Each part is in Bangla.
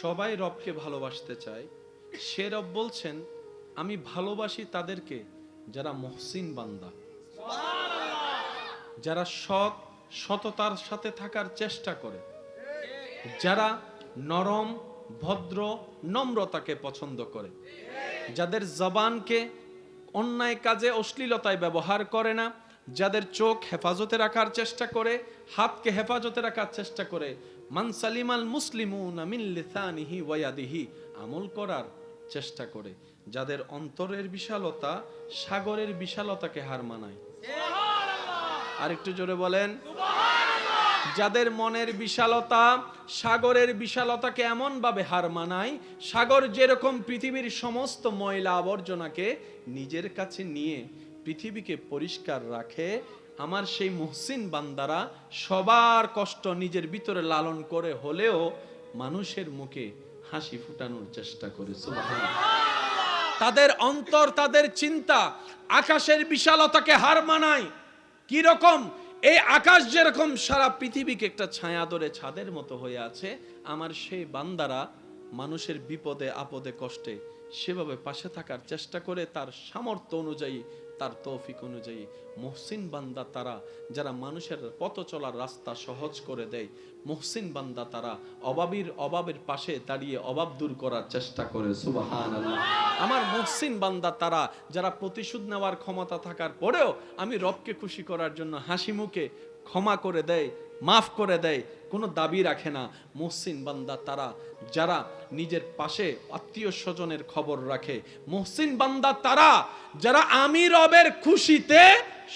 সবাই রবকে ভালোবাসতে চায়, সে রব বলছেন আমি ভালোবাসি তাদেরকে যারা মুহসিন বান্দা, যারা সততার সাথে থাকার চেষ্টা করে, যারা নরম ভদ্র নম্রতাকে পছন্দ করে, যাদের জবানকে অন্যায় কাজে অশ্লীলতায় ব্যবহার করে না, যাদের চোখ হেফাজতে রাখার চেষ্টা করে, হাতকে হেফাজতে রাখার চেষ্টা করে, মান সালিমাল মুসলিমুনা মিন লিসানিহি ওয়া ইয়াদিহি, আমল করার চেষ্টা করে, যাদের অন্তরের বিশালতা সাগরের বিশালতাকে হার মানায়। আর একটু জোরে বলেন সুবহানাল্লাহ। যাদের মনের বিশালতা সাগরের বিশালতাকে এমন ভাবে হার মানায়, সাগর যেরকম পৃথিবীর সমস্ত ময়লা আবর্জনাকে নিজের কাছে নিয়ে পৃথিবীকে পরিষ্কার রাখে, আমার সেই মুহসিন বান্দারা সবার কষ্ট নিজের ভিতরে লালন করে হলেও মানুষের মুখে হাসি ফুটানোর চেষ্টা করে। সুবহানাল্লাহ। তাদের অন্তর, তাদের চিন্তা আকাশের বিশালতাকে হার মানায়। কি রকম? এই আকাশ যেরকম সারা পৃথিবীকে একটা ছায়া ধরে ছাদের মতো হয়ে আছে, আমার সেই বান্দারা মানুষের বিপদে আপদে কষ্টে সেভাবে পাশে থাকার চেষ্টা করে তার সামর্থ্য অনুযায়ী, তার তৌফিক অনুযায়ী। মুহসিন বান্দা তারা যারা মানুষের পথ চলার রাস্তা সহজ করে দেয়। মুহসিন বান্দা তারা অভাবের পাশে দাঁড়িয়ে অভাব দূর করার চেষ্টা করে। সুবহানাল্লাহ। আমার মুহসিন বান্দা তারা যারা প্রতিশোধ নেওয়ার ক্ষমতা থাকার পরেও আমি রবকে খুশি করার জন্য হাসি মুখে ক্ষমা করে দেয়, মাফ করে দেয়, কোনো দাবি রাখে না। মুহসিন বান্দা তারা যারা নিজের পাশে আত্মীয় স্বজনের খবর রাখে। মুহসিন বান্দা তারা যারা আমি রবের খুশিতে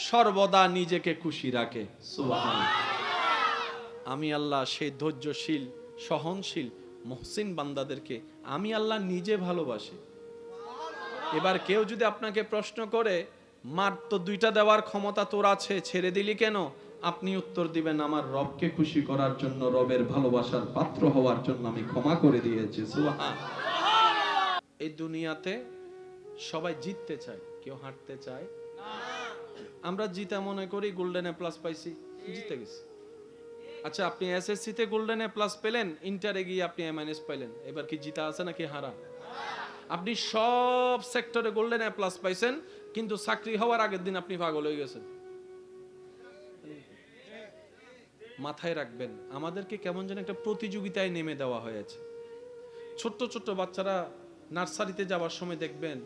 সর্বদা নিজেকে খুশি রাখে। সুবহানাল্লাহ। আমি আল্লাহ সেই ধৈর্যশীল সহনশীল মুহসিন বান্দাদেরকে আমি আল্লাহ নিজে ভালোবাসি। এবার কেউ যদি আপনাকে প্রশ্ন করে, মার তো দুইটা দেওয়ার ক্ষমতা তোর আছে, ছেড়ে দিলি কেন? আপনি উত্তর দিবেন, আমার রবকে খুশি করার জন্য, রবের ভালোবাসার পাত্র হওয়ার জন্য আমি ক্ষমা করে দিয়েছি। সুবহানাল্লাহ। এই দুনিয়াতে সবাই জিততে চায়, কেউ হারতে চায় না। আমরা জিতা মনে করি গোল্ডেন এ প্লাস পাইছি, জিতে গেছি। আচ্ছা, আপনি এসএসসি তে গোল্ডেন এ প্লাস পেলেন, ইন্টারে গিয়ে আপনি এ মাইনাস পাইলেন, এবার কি জিতা আছে নাকি হারা? আপনি সব সেক্টরে গোল্ডেন এ প্লাস পাইছেন, কিন্তু চাকরি হওয়ার আগের দিন আপনি পাগল হয়ে গেছেন। মাথায় রাখবেন, আমাদেরকে কেমন যেন একটা প্রতিযোগিতায় নেমে দেওয়া হয়েছে। ছোট্ট ছোট্ট বাচ্চারা নার্সারিতে যাওয়ার সময় দেখবেন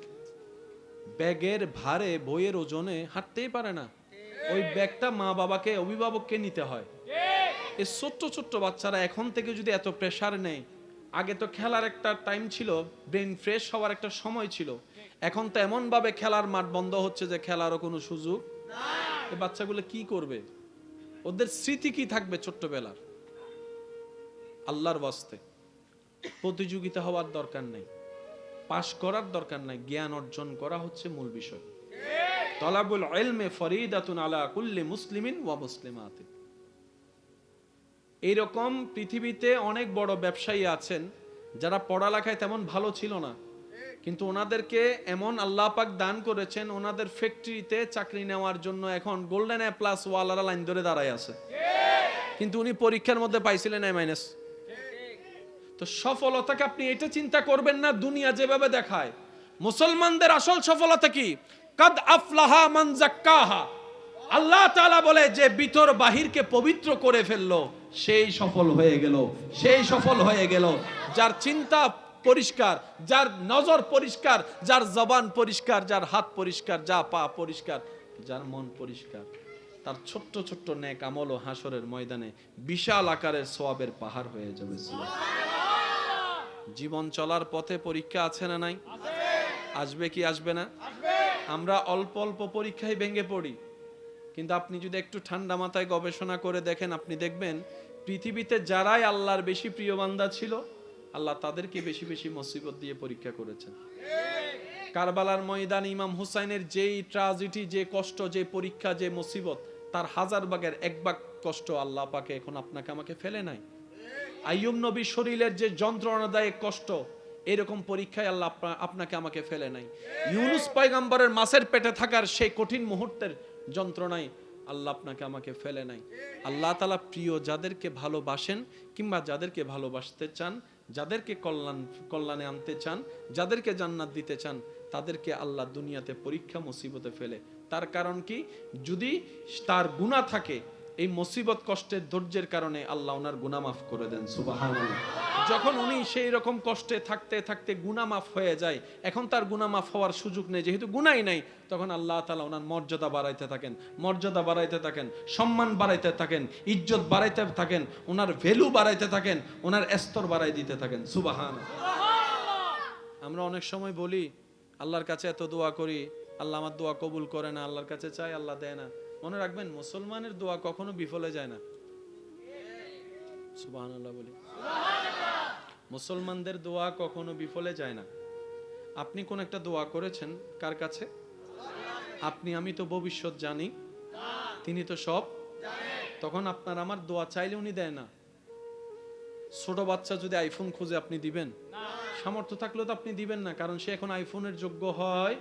ব্যাগের ভারে বইয়ের ওজনে হাঁটতেই পারে না, ওই ব্যাগটা মা বাবাকে অভিভাবককে নিতে হয়। এই ছোট্ট ছোট্ট বাচ্চারা এখন থেকে যদি এত প্রেসার নেয়, আগে তো খেলার একটা টাইম ছিল, ব্রেন ফ্রেশ হওয়ার একটা সময় ছিল, এখন তো এমন ভাবে খেলার মাঠ বন্ধ হচ্ছে যে খেলারও কোনো সুযোগ নাই। এই বাচ্চাগুলো কি করবে? ওদের স্মৃতি কি থাকবে ছোট্টবেলার? আল্লাহর ওয়াস্তে প্রতিযোগিতা হওয়ার দরকার নেই, পাশ করার দরকার নাই, জ্ঞান অর্জন করা হচ্ছে মূল বিষয়। তলাবুল ইলমি ফরিদাতুন আলা কুল্লি মুসলিমিন ওয়া মুসলিমাতিন। এইরকম পৃথিবীতে অনেক বড় ব্যবসায়ী আছেন যারা পড়ালেখায় তেমন ভালো ছিল না, কিন্তু ওনাদেরকে এমন আল্লাহ পাক দান করেছেন, ওনাদের ফ্যাক্টরিতে চাকরি নেওয়ার জন্য এখন গোল্ডেন এ প্লাস ওয়ালারা লাইন ধরে দাঁড়ায় আছে, কিন্তু উনি পরীক্ষার মধ্যে পাইছিলেন এ মাইনাস। তো সফলতাকে আপনি এটা চিন্তা করবেন না দুনিয়া যেভাবে দেখায়। মুসলমানদের আসল সফলতা কি? কাদ আফলাহা মান যাক্কাহা। আল্লাহ তাআলা বলে যে ভিতর বাহিরকে পবিত্র করে ফেললো সেই সফল হয়ে গেল, সেই সফল হয়ে গেল। যার চিন্তা পরিষ্কার, যার নজর পরিষ্কার, যার জবান পরিষ্কার, যার হাত পরিষ্কার, যা পা পরিষ্কার, যার মন পরিষ্কার, তার ছোট্ট ছোট্ট নেক আমল ও হাসরের ময়দানে বিশাল আকারের সওয়াবের পাহাড় হয়ে যাবে। জীবন চলার পথে পরীক্ষা আছে না নাই? আসবে কি আসবে না? আমরা অল্প অল্প পরীক্ষায় ভেঙে পড়ি, কিন্তু আপনি যদি একটু ঠান্ডা মাথায় গবেষণা করে দেখেন, আপনি দেখবেন পৃথিবীতে যারাই আল্লাহর বেশি প্রিয় বান্দা ছিল, আল্লাহ তাদেরকে বেশি বেশি মুসিবত দিয়ে পরীক্ষা করেছেন। কারবালার ময়দানে ইমাম হুসাইনের যেই ট্র্যাজেডি, যে কষ্ট, যে পরীক্ষা, যে মুসিবত, তার হাজার ভাগের এক ভাগ কষ্ট আল্লাহ পাকে এখন আপনাকে আমাকে ফেলে নাই। আইয়ুব নবী শরীরের যে যন্ত্রণাদায়ক কষ্ট, এরকম পরীক্ষায় আল্লাহ আপনাকে আমাকে ফেলে নাই। ইউনুস পয়গম্বরের মাছের পেটে থাকার সেই কঠিন মুহূর্তের যন্ত্রণায় আল্লাহ আপনাকে আমাকে ফেলে নাই। আল্লাহ তাআলা প্রিয় যাদেরকে ভালোবাসেন কিংবা যাদেরকে ভালোবাসতে চান, যাদেরকে কল্যাণে আনতে চান, যাদেরকে জান্নাত দিতে চান, তাদেরকে আল্লাহ দুনিয়াতে পরীক্ষা মুসিবতে ফেলে। তার কারণ কি? যদি তার গুনাহ থাকে, এই মুসিবত কষ্টের ধৈর্যের কারণে আল্লাহ ওনার গুনাহ মাফ করে দেন। সুবহানাল্লাহ। যখন উনি সেই রকম কষ্টে থাকতে থাকতে গুনাহ মাফ হয়ে যায়, এখন তার গুনাহ মাফ হওয়ার সুযোগ নেই, যেহেতু গুনাহই নাই, তখন আল্লাহ তাআলা ওনার মর্যাদা বাড়াইতে থাকেন, মর্যাদা বাড়াইতে থাকেন, সম্মান বাড়াইতে থাকেন, ইজ্জত বাড়াইতে থাকেন, ওনার ভ্যালু বাড়াইতে থাকেন, ওনার স্তর বাড়াই দিতে থাকেন। সুবহানাল্লাহ। আমরা অনেক সময় বলি আল্লাহর কাছে এত দোয়া করি, আল্লাহ আমার দোয়া কবুল করে না, আল্লাহর কাছে চাই আল্লাহ দেয় না। মনে রাখবেন, মুসলমানের দোয়া কখনো বিফলে যায় না। সুবহানাল্লাহ বলি। মুসলমানদের দোয়া কখনো বিফলে যায় না। আপনি কোন একটা দোয়া করেছেন কার কাছে? আপনি আমি তো ভবিষ্যৎ জানি, তিনি তো সব তখন আপনার আমার দোয়া চাইলে উনি দেয় না। ছোট বাচ্চা যদি আইফোন খুঁজে আপনি দিবেন? সামর্থ্য থাকলেও তো আপনি দিবেন না, কারণ সে এখন আইফোনের যোগ্য হয়।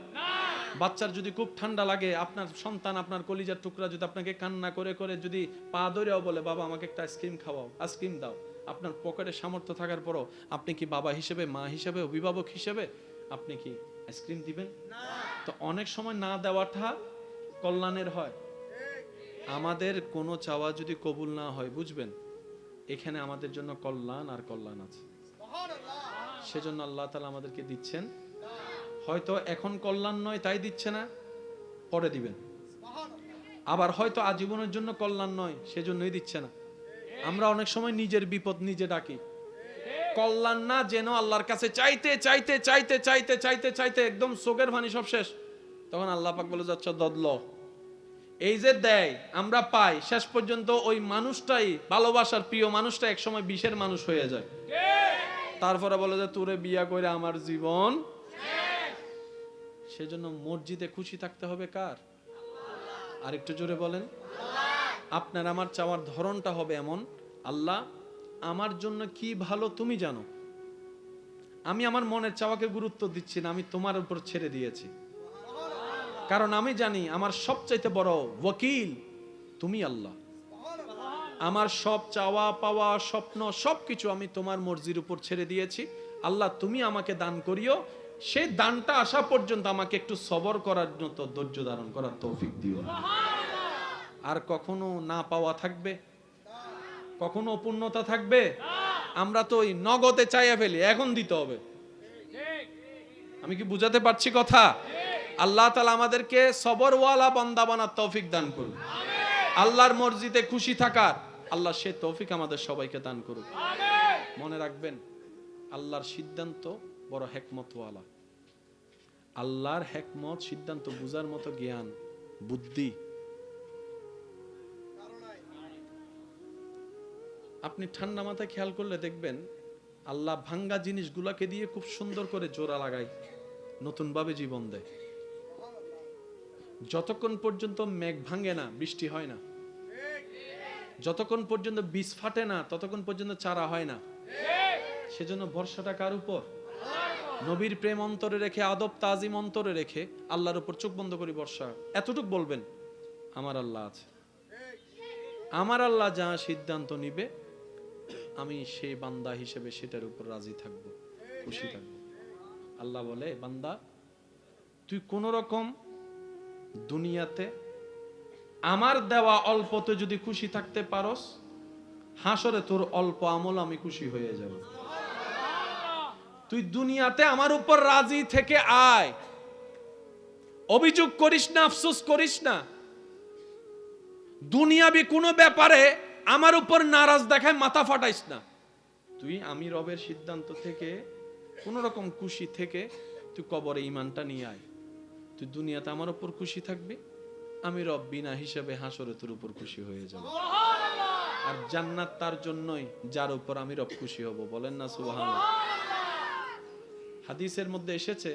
বাচ্চার যদি খুব ঠান্ডা লাগে, আপনার সন্তান, আপনার কলিজার টুকরা যদি আপনাকে কান্না করে করে যদি পা ধরেও বলে বাবা আমাকে একটা আইসক্রিম খাওয়াও, আইসক্রিম দাও, আপনার পকেটে সামর্থ্য থাকার পরও আপনি কি বাবা হিসেবে, মা হিসেবে, অভিভাবক হিসেবে আপনি কি আইসক্রিম দিবেন? তো অনেক সময় না দেওয়াটা কল্যাণের হয়। আমাদের কোনো চাওয়া যদি কবুল না হয়, বুঝবেন এখানে আমাদের জন্য কল্যাণ আর কল্যাণ আছে। সেজন্য আল্লাহ তাআলা আমাদেরকে দিচ্ছেন। হয়তো এখন কল্যাণ নয় তাই দিচ্ছে না, পরে দিবেন। আবার হয়তো আজীবনের জন্য কল্যাণ নয়, সেজন্যই দিচ্ছে না। আমরা অনেক সময় নিজের বিপদ নিজে ডাকি। কল্যাণ না যেন আল্লাহর কাছে চাইতে চাইতে চাইতে চাইতে চাইতে চাইতে একদম চোখের পানি সব শেষ, তখন আল্লাহ পাক বলে যাচ্ছে দদল। এই যে দেয় আমরা পাই, শেষ পর্যন্ত ওই মানুষটাই, ভালোবাসার প্রিয় মানুষটা একসময় বিষের মানুষ হয়ে যায়। তারপরে বলে যে তোরে বিয়া করে আমার জীবন। সেজন্য মসজিদে খুশি থাকতে হবে কার? আর একটু জোরে বলেন। আপনার আমার চাওয়ার ধরনটা হবে এমন, আল্লাহ আমার জন্য কি ভালো তুমি জানো, আমি আমার মনের চাওয়াকে গুরুত্ব দিচ্ছি না, আমি তোমার উপর ছেড়ে দিয়েছি। কারণ আমি জানি আমার সবচাইতে বড় ওয়াকিল তুমি আল্লাহ। আমার সব চাওয়া পাওয়া স্বপ্ন সবকিছু আমি তোমার মর্জির উপর ছেড়ে দিয়েছি। আল্লাহ তুমি আমাকে দান করিও, সেই দানটা আসা পর্যন্ত আমাকে একটু সবর করার মতো ধৈর্য ধারণ করার তৌফিক দিও। আর কখনো না পাওয়া থাকবে, কখনো অপূর্ণতা থাকবে। আমরা তো ওই নগদে চাইয়া ফেলি, এখন দিতে হবে। আমি কি বুঝাতে পারছি কথা? আল্লাহ তাআলা আমাদেরকে সবরওয়ালা বান্দা বানার তৌফিক দান করুন। আল্লাহর মর্জিতে খুশি থাকার আল্লাহ সে তৌফিক আমাদের সবাইকে দান করুন। মনে রাখবেন, আল্লাহর সিদ্ধান্ত বড় হিকমতওয়ালা। আল্লাহর হিকমত, সিদ্ধান্ত বুঝার মতো জ্ঞান বুদ্ধি আপনি ঠান্ডা মাথায় খেয়াল করলে দেখবেন, আল্লাহ ভাঙ্গা জিনিসগুলোকে দিয়ে খুব সুন্দর করে জোড়া লাগায়, নতুন ভাবে জীবন দেয়। যতক্ষণ পর্যন্ত মেঘ ভাঙে না, বৃষ্টি হয় না। যতক্ষণ পর্যন্ত বীজ ফাটে না, ততক্ষণ পর্যন্ত চারা হয় না। সেজন্য ভরসাটা কার উপর? নবীর প্রেম অন্তরে রেখে, আদব তাজিম অন্তরে রেখে আল্লাহর উপর চোখ বন্ধ করে বর্ষা। এতটুক বলবেন, আমার আল্লাহ আছে, আমার আল্লাহ যা সিদ্ধান্ত নিবে আমি সেই বান্দা হিসেবে সেটার উপর রাজি থাকব, খুশি থাকব। আল্লাহ বলে, বান্দা তুই কোন রকম দুনিয়াতে আমার দেওয়া অল্পতে যদি খুশি থাকতে পারস, হাসরে তোর অল্প আমল আমি খুশি হয়ে যাব। তুই দুনিয়াতে আমার উপর রাজি থেকে আয়, অভিযোগ করিস না, আফসোস করিস না। দুনিয়াবি কোনো ব্যাপারে আমার উপর নারাজ দেখায় মাথা ফাটাইস না। তুই আমি রবের সিদ্ধান্ত থেকে কোন রকম খুশি থেকে তুই কবরে ঈমানটা নিয়ে আয়। তুই দুনিয়াতে আমার উপর খুশি থাকবি, আমি রব বিনা হিসাবে হাসরে তোর উপর খুশি হয়ে যাব। আর জান্নাত তার জন্যই যার উপর আমি রব খুশি হব। বলেন না সুবহানাল্লাহ। হাদিসের মধ্যে এসেছে,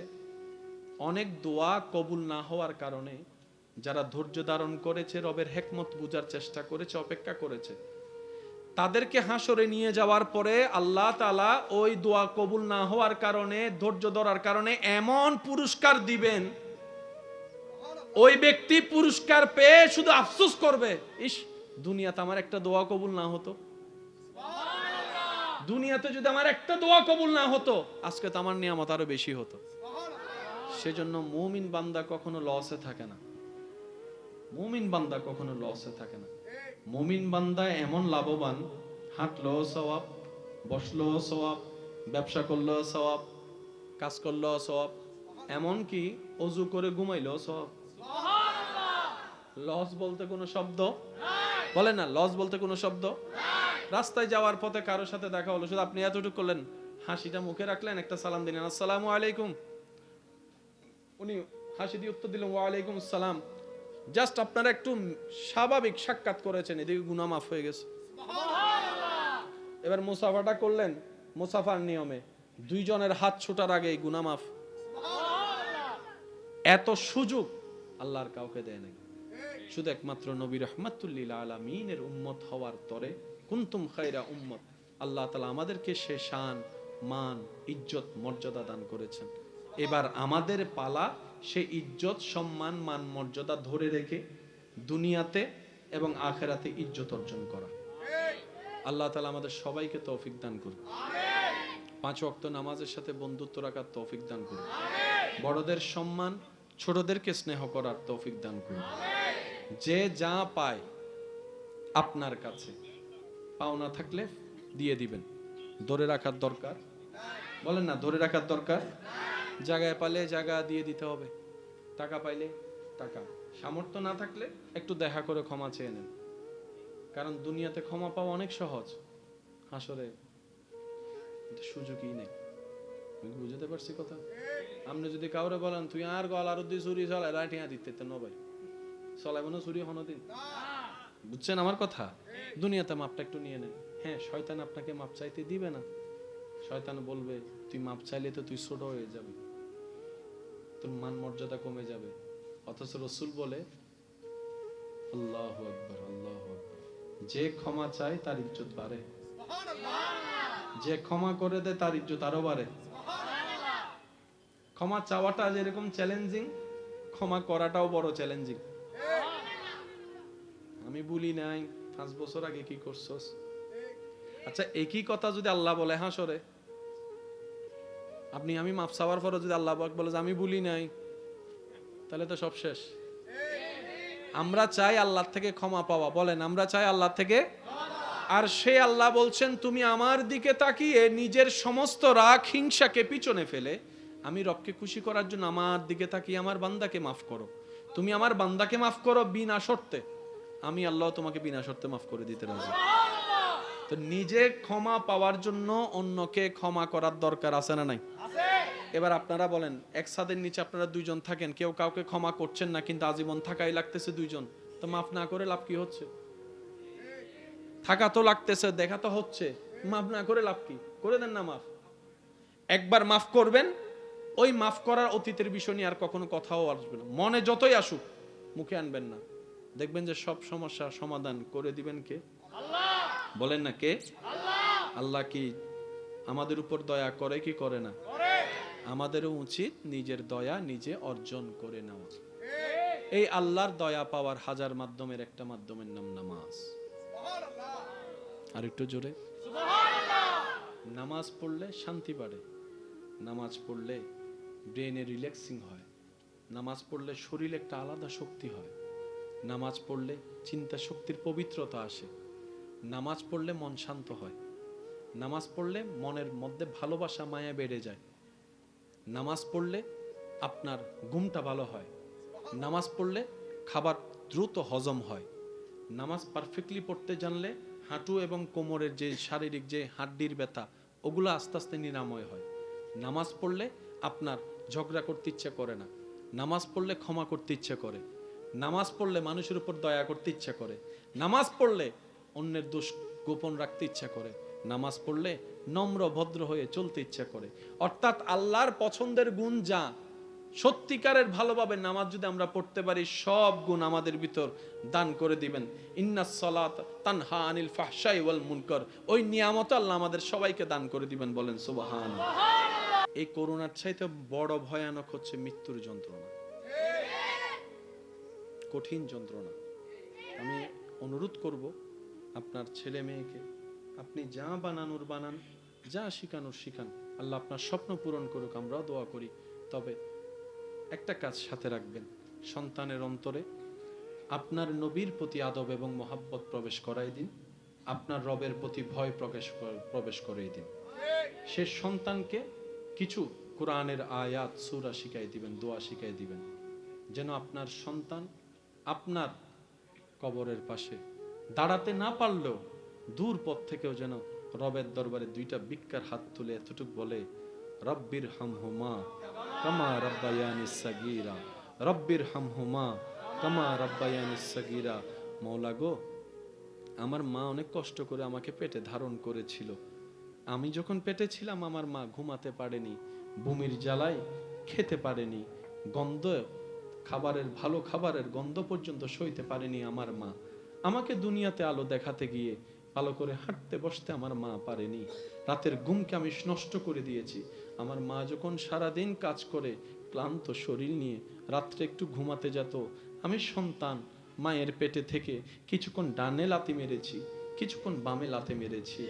অনেক দোয়া কবুল না হওয়ার কারণে যারা ধৈর্য ধারণ করেছে, রবের হিকমত বুঝার চেষ্টা করেছে, অপেক্ষা করেছে, তাদেরকে হাসরে নিয়ে যাওয়ার পরে আল্লাহ তাআলা ওই দোয়া কবুল না হওয়ার কারণে, ধৈর্য ধরার কারণে এমন পুরস্কার দিবেন, ওই ব্যক্তি পুরস্কার পেয়ে শুধু আফসোস করবে, ইস দুনিয়াতে আমার একটা দোয়া কবুল না হতো, দুনিয়াতে যদি আমার একটা দোয়া কবুল না হতো, আজকে তো আমার নিয়ামত আরো বেশি হতো। সেজন্য মুমিন বান্দা কখনো লসে থাকে না, মুমিন বান্দা কখনো লসে থাকে না। মুমিন বান্দা এমন লাভবান, হাঁটলো সওয়াব, বসলো সওয়াব, ব্যবসা করলো সওয়াব, কাজ করলো সওয়াব, এমন কি অজু করে ঘুমাইলো সওয়াব। লস বলতে কোনো শব্দ বলে না, লস বলতে কোনো শব্দ। রাস্তায় যাওয়ার পথে কারোর সাথে দেখা হলো, শুধু আপনি এতটুকু করলেন, হাসিটা মুখে রাখলেন, একটা সালাম দিলেন, আসসালামু আলাইকুম, উনি হাসি দিয়ে উত্তর দিলেন ওয়া আলাইকুম আসসালাম, জাস্ট আপনারা একটু স্বাভাবিক সাক্ষাৎ করেছেন, এদিকে গুনাহ মাফ হয়ে গেছে। এবার মুসাফাটা করলেন মুসাফার নিয়মে, দুইজনের হাত ছোটার আগে গুনাহ মাফ। এত সুযোগ আল্লাহর কাউকে দেয় নাই, শুধু একমাত্র নবী রাহমাতুল লিল আলামিনের উম্মত হওয়ার তরে কুনতুম খায়রা উম্মত, আল্লাহ তাআলা আমাদেরকে সে শান, মান, ইজ্জত, মর্যাদা দান করেছেন। এবার আমাদের পালা সে ইজ্জত, সম্মান, মান, মর্যাদা ধরে রেখে দুনিয়াতে এবং আখিরাতে ইজ্জত অর্জন করা। আল্লাহ তাআলা আমাদের সবাইকে তৌফিক দান করুন। 5 ওয়াক্ত নামাজের সাথে বন্ধুত্ব রাখার তৌফিক দান করুন। বড়দের সম্মান, ছোটদেরকে স্নেহ করার তৌফিক দান করুন। যে যা পায় আপনার কাছে পাওনা থাকলে দিয়ে দিবেন, ধরে রাখার দরকার, বলেন না ধরে রাখার দরকার। জায়গায় পালে জায়গা দিয়ে দিতে হবে, টাকা পাইলে টাকা, সামর্থ্য না থাকলে একটু দেখা করে ক্ষমা চেয়ে নেন, কারণ দুনিয়াতে ক্ষমা পাওয়া অনেক সহজ, হাসরে সুযোগই নেই। বুঝতে পারছি কথা? আপনি যদি কাউরে বলেন তুই আর গলার উদ্দি চুরি চলাই লাঠিয়া দিতে নবাই চলাইব না চুরি হনদিন, বুঝছেন আমার কথা? দুনিয়াতে মাপটা একটু নিয়ে নেন। হ্যাঁ, শয়তান আপনাকে মাপ চাইতে দিবে না, শয়তান বলবে তুই মাপ চাইলে তো তুই ছোট হয়ে যাবে, তোর মান মর্যাদা কমে যাবে। অথচ রাসূল বলে আল্লাহু আকবার, আল্লাহু আকবার, যে ক্ষমা চায় তার ইজ্জত বাড়ে, যে ক্ষমা করে দেয় তার ইজ্জত আরো বাড়ে। ক্ষমা চাওয়াটা যেরকম চ্যালেঞ্জিং, ক্ষমা করাটাও বড় চ্যালেঞ্জিং। আমি বলি নাই 5 বছর আগে কি করছস, আচ্ছা একই কথা যদি আল্লাহ বলে হাসরে, আপনি আমি মাফ চাওয়ার পরে যদি আল্লাহ পাক বলে যে আমি বলি নাই, তাহলে তো সব শেষ। আমরা চাই আল্লাহর থেকে ক্ষমা পাওয়া, বলেন আমরা চাই আল্লাহর থেকে, আর সে আল্লাহ বলছেন তুমি আমার দিকে তাকিয়ে নিজের সমস্ত রাগ হিংসাকে পিছনে ফেলে আমি রবকে খুশি করার জন্য আমার দিকে তাকিয়ে আমার বান্দাকে মাফ করো। তুমি আমার বান্দাকে মাফ করো বিনা শর্তে, আমি আল্লাহ তোমাকে বিনা শর্তে মাফ করে দিতে রাজি। তো নিজে ক্ষমা পাওয়ার জন্য অন্যকে ক্ষমা করার দরকার আছে না নাই? এবার আপনারা বলেন, এক ছাদের নিচে আপনারা দুইজন থাকেন, কেউ কাউকে ক্ষমা করছেন না, কিন্তু আজীবন থাকাই লাগতেছে দুইজন, তো মাফ না করে লাভ কি হচ্ছে? থাকা তো লাগতেছে, দেখা তো হচ্ছে, মাফ না করে লাভ কি? করে দেন না মাফ। একবার মাফ করবেন, ওই মাফ করার অতীতের বিষয় নিয়ে আর কখনো কথাও আসবে না, মনে যতই আসুক মুখে আনবেন না, দেখবেন যে সব সমস্যার সমাধান করে দিবেন কে? আল্লাহ। বলেন না কে? আল্লাহ। আল্লাহ কি আমাদের উপর দয়া করে কি করে না? করে। আমাদেরও উচিত নিজের দয়া নিজে অর্জন করে নেওয়া। এই আল্লাহর দয়া পাওয়ার হাজার মাধ্যমের একটা মাধ্যমের নাম নামাজ। আর একটু জোরে সুবহানাল্লাহ। নামাজ পড়লে শান্তি বাড়ে, নামাজ পড়লে ব্রেনে রিল্যাক্সিং হয়, নামাজ পড়লে শরীরে একটা আলাদা শক্তি হয়, নামাজ পড়লে চিন্তা শক্তির পবিত্রতা আসে, নামাজ পড়লে মন শান্ত হয়, নামাজ পড়লে মনের মধ্যে ভালোবাসা মায়া বেড়ে যায়, নামাজ পড়লে আপনার ঘুমটা ভালো হয়, নামাজ পড়লে খাবার দ্রুত হজম হয়, নামাজ পারফেক্টলি পড়তে জানলে হাঁটু এবং কোমরের যে শারীরিক যে হাড্ডির ব্যথা ওগুলো আস্তে আস্তে নিরাময় হয়, নামাজ পড়লে আপনার ঝগড়া করতে ইচ্ছা করে না, নামাজ পড়লে ক্ষমা করতে ইচ্ছা করে, নামাজ পড়লে মানুষের উপর দয়া করতে ইচ্ছা করে, নামাজ পড়লে অন্যের দোষ গোপন রাখতে ইচ্ছা করে, নামাজ পড়লে নম্র ভদ্র হয়ে চলতে ইচ্ছা করে। অর্থাৎ আল্লাহর পছন্দের গুণ যা, সত্যিকারের ভালোভাবে নামাজ যদি আমরা পড়তে পারি, সব গুণ আমাদের ভিতর দান করে দিবেন। ইন্নাস সালাত তানহা আনিল ফাহশাই ওয়াল মুনকার, ওই নিয়ামত আল্লাহ আমাদের সবাইকে দান করে দিবেন, বলেন সুবহানাল্লাহ। এই করোনার চাইতে বড় ভয়ানক হচ্ছে মৃত্যুর যন্ত্রণা। কঠিন যন্ত্রণা। আমি অনুরোধ করব আপনার ছেলে মেয়েকে আপনি যা বানানোর বানান, যা শিখানোর শিখান, আল্লাহ আপনার স্বপ্ন পূরণ করুক, আমরাও দোয়া করি। তবে একটা কাজ সাথে রাখবেন, সন্তানের অন্তরে আপনার নবীর প্রতি আদব এবং মহাব্বত প্রবেশ করাই দিন, আপনার রবের প্রতি ভয় প্রবেশ করাই দিন। সে সন্তানকে কিছু কোরআনের আয়াত সূরা শিখাই দিবেন, দোয়া শিখাই দিবেন, যেন আপনার সন্তান আপনার কবরের পাশে দাঁড়াতে না পারলেও দূর পথ থেকেও যেন রবের দরবারে দুইটা ভিক্ষার হাত তুলে এতটুক বলে, রব্বির হামহুমা কামা রাব্বায়ানিস সাগীরা, রব্বির হামহুমা কামা রাব্বায়ানিস সাগীরা। মওলা গো, আমার মা অনেক কষ্ট করে আমাকে পেটে ধারণ করেছিল, আমি যখন পেটে ছিলাম আমার মা ঘুমাতে পারেনি, বমির জ্বালায় খেতে পারেনি, গন্ধ খাবারের, ভালো খাবারের গন্ধ পর্যন্ত সইতে পারেনি আমার মা। আমাকে দুনিয়াতে আলো দেখাতে গিয়ে ভালো করে হাঁটতে বসতে আমার মা পারেনি, রাতের ঘুমকে আমি নষ্ট করে দিয়েছি। আমার মা যখন সারাদিন কাজ করে ক্লান্ত শরীর নিয়ে রাত্রে একটু ঘুমাতে যেত, আমি সন্তান মায়ের পেটে থেকে কিছুক্ষণ ডানে লাথি মেরেছি, কিছুক্ষণ বামে লাথি মেরেছি।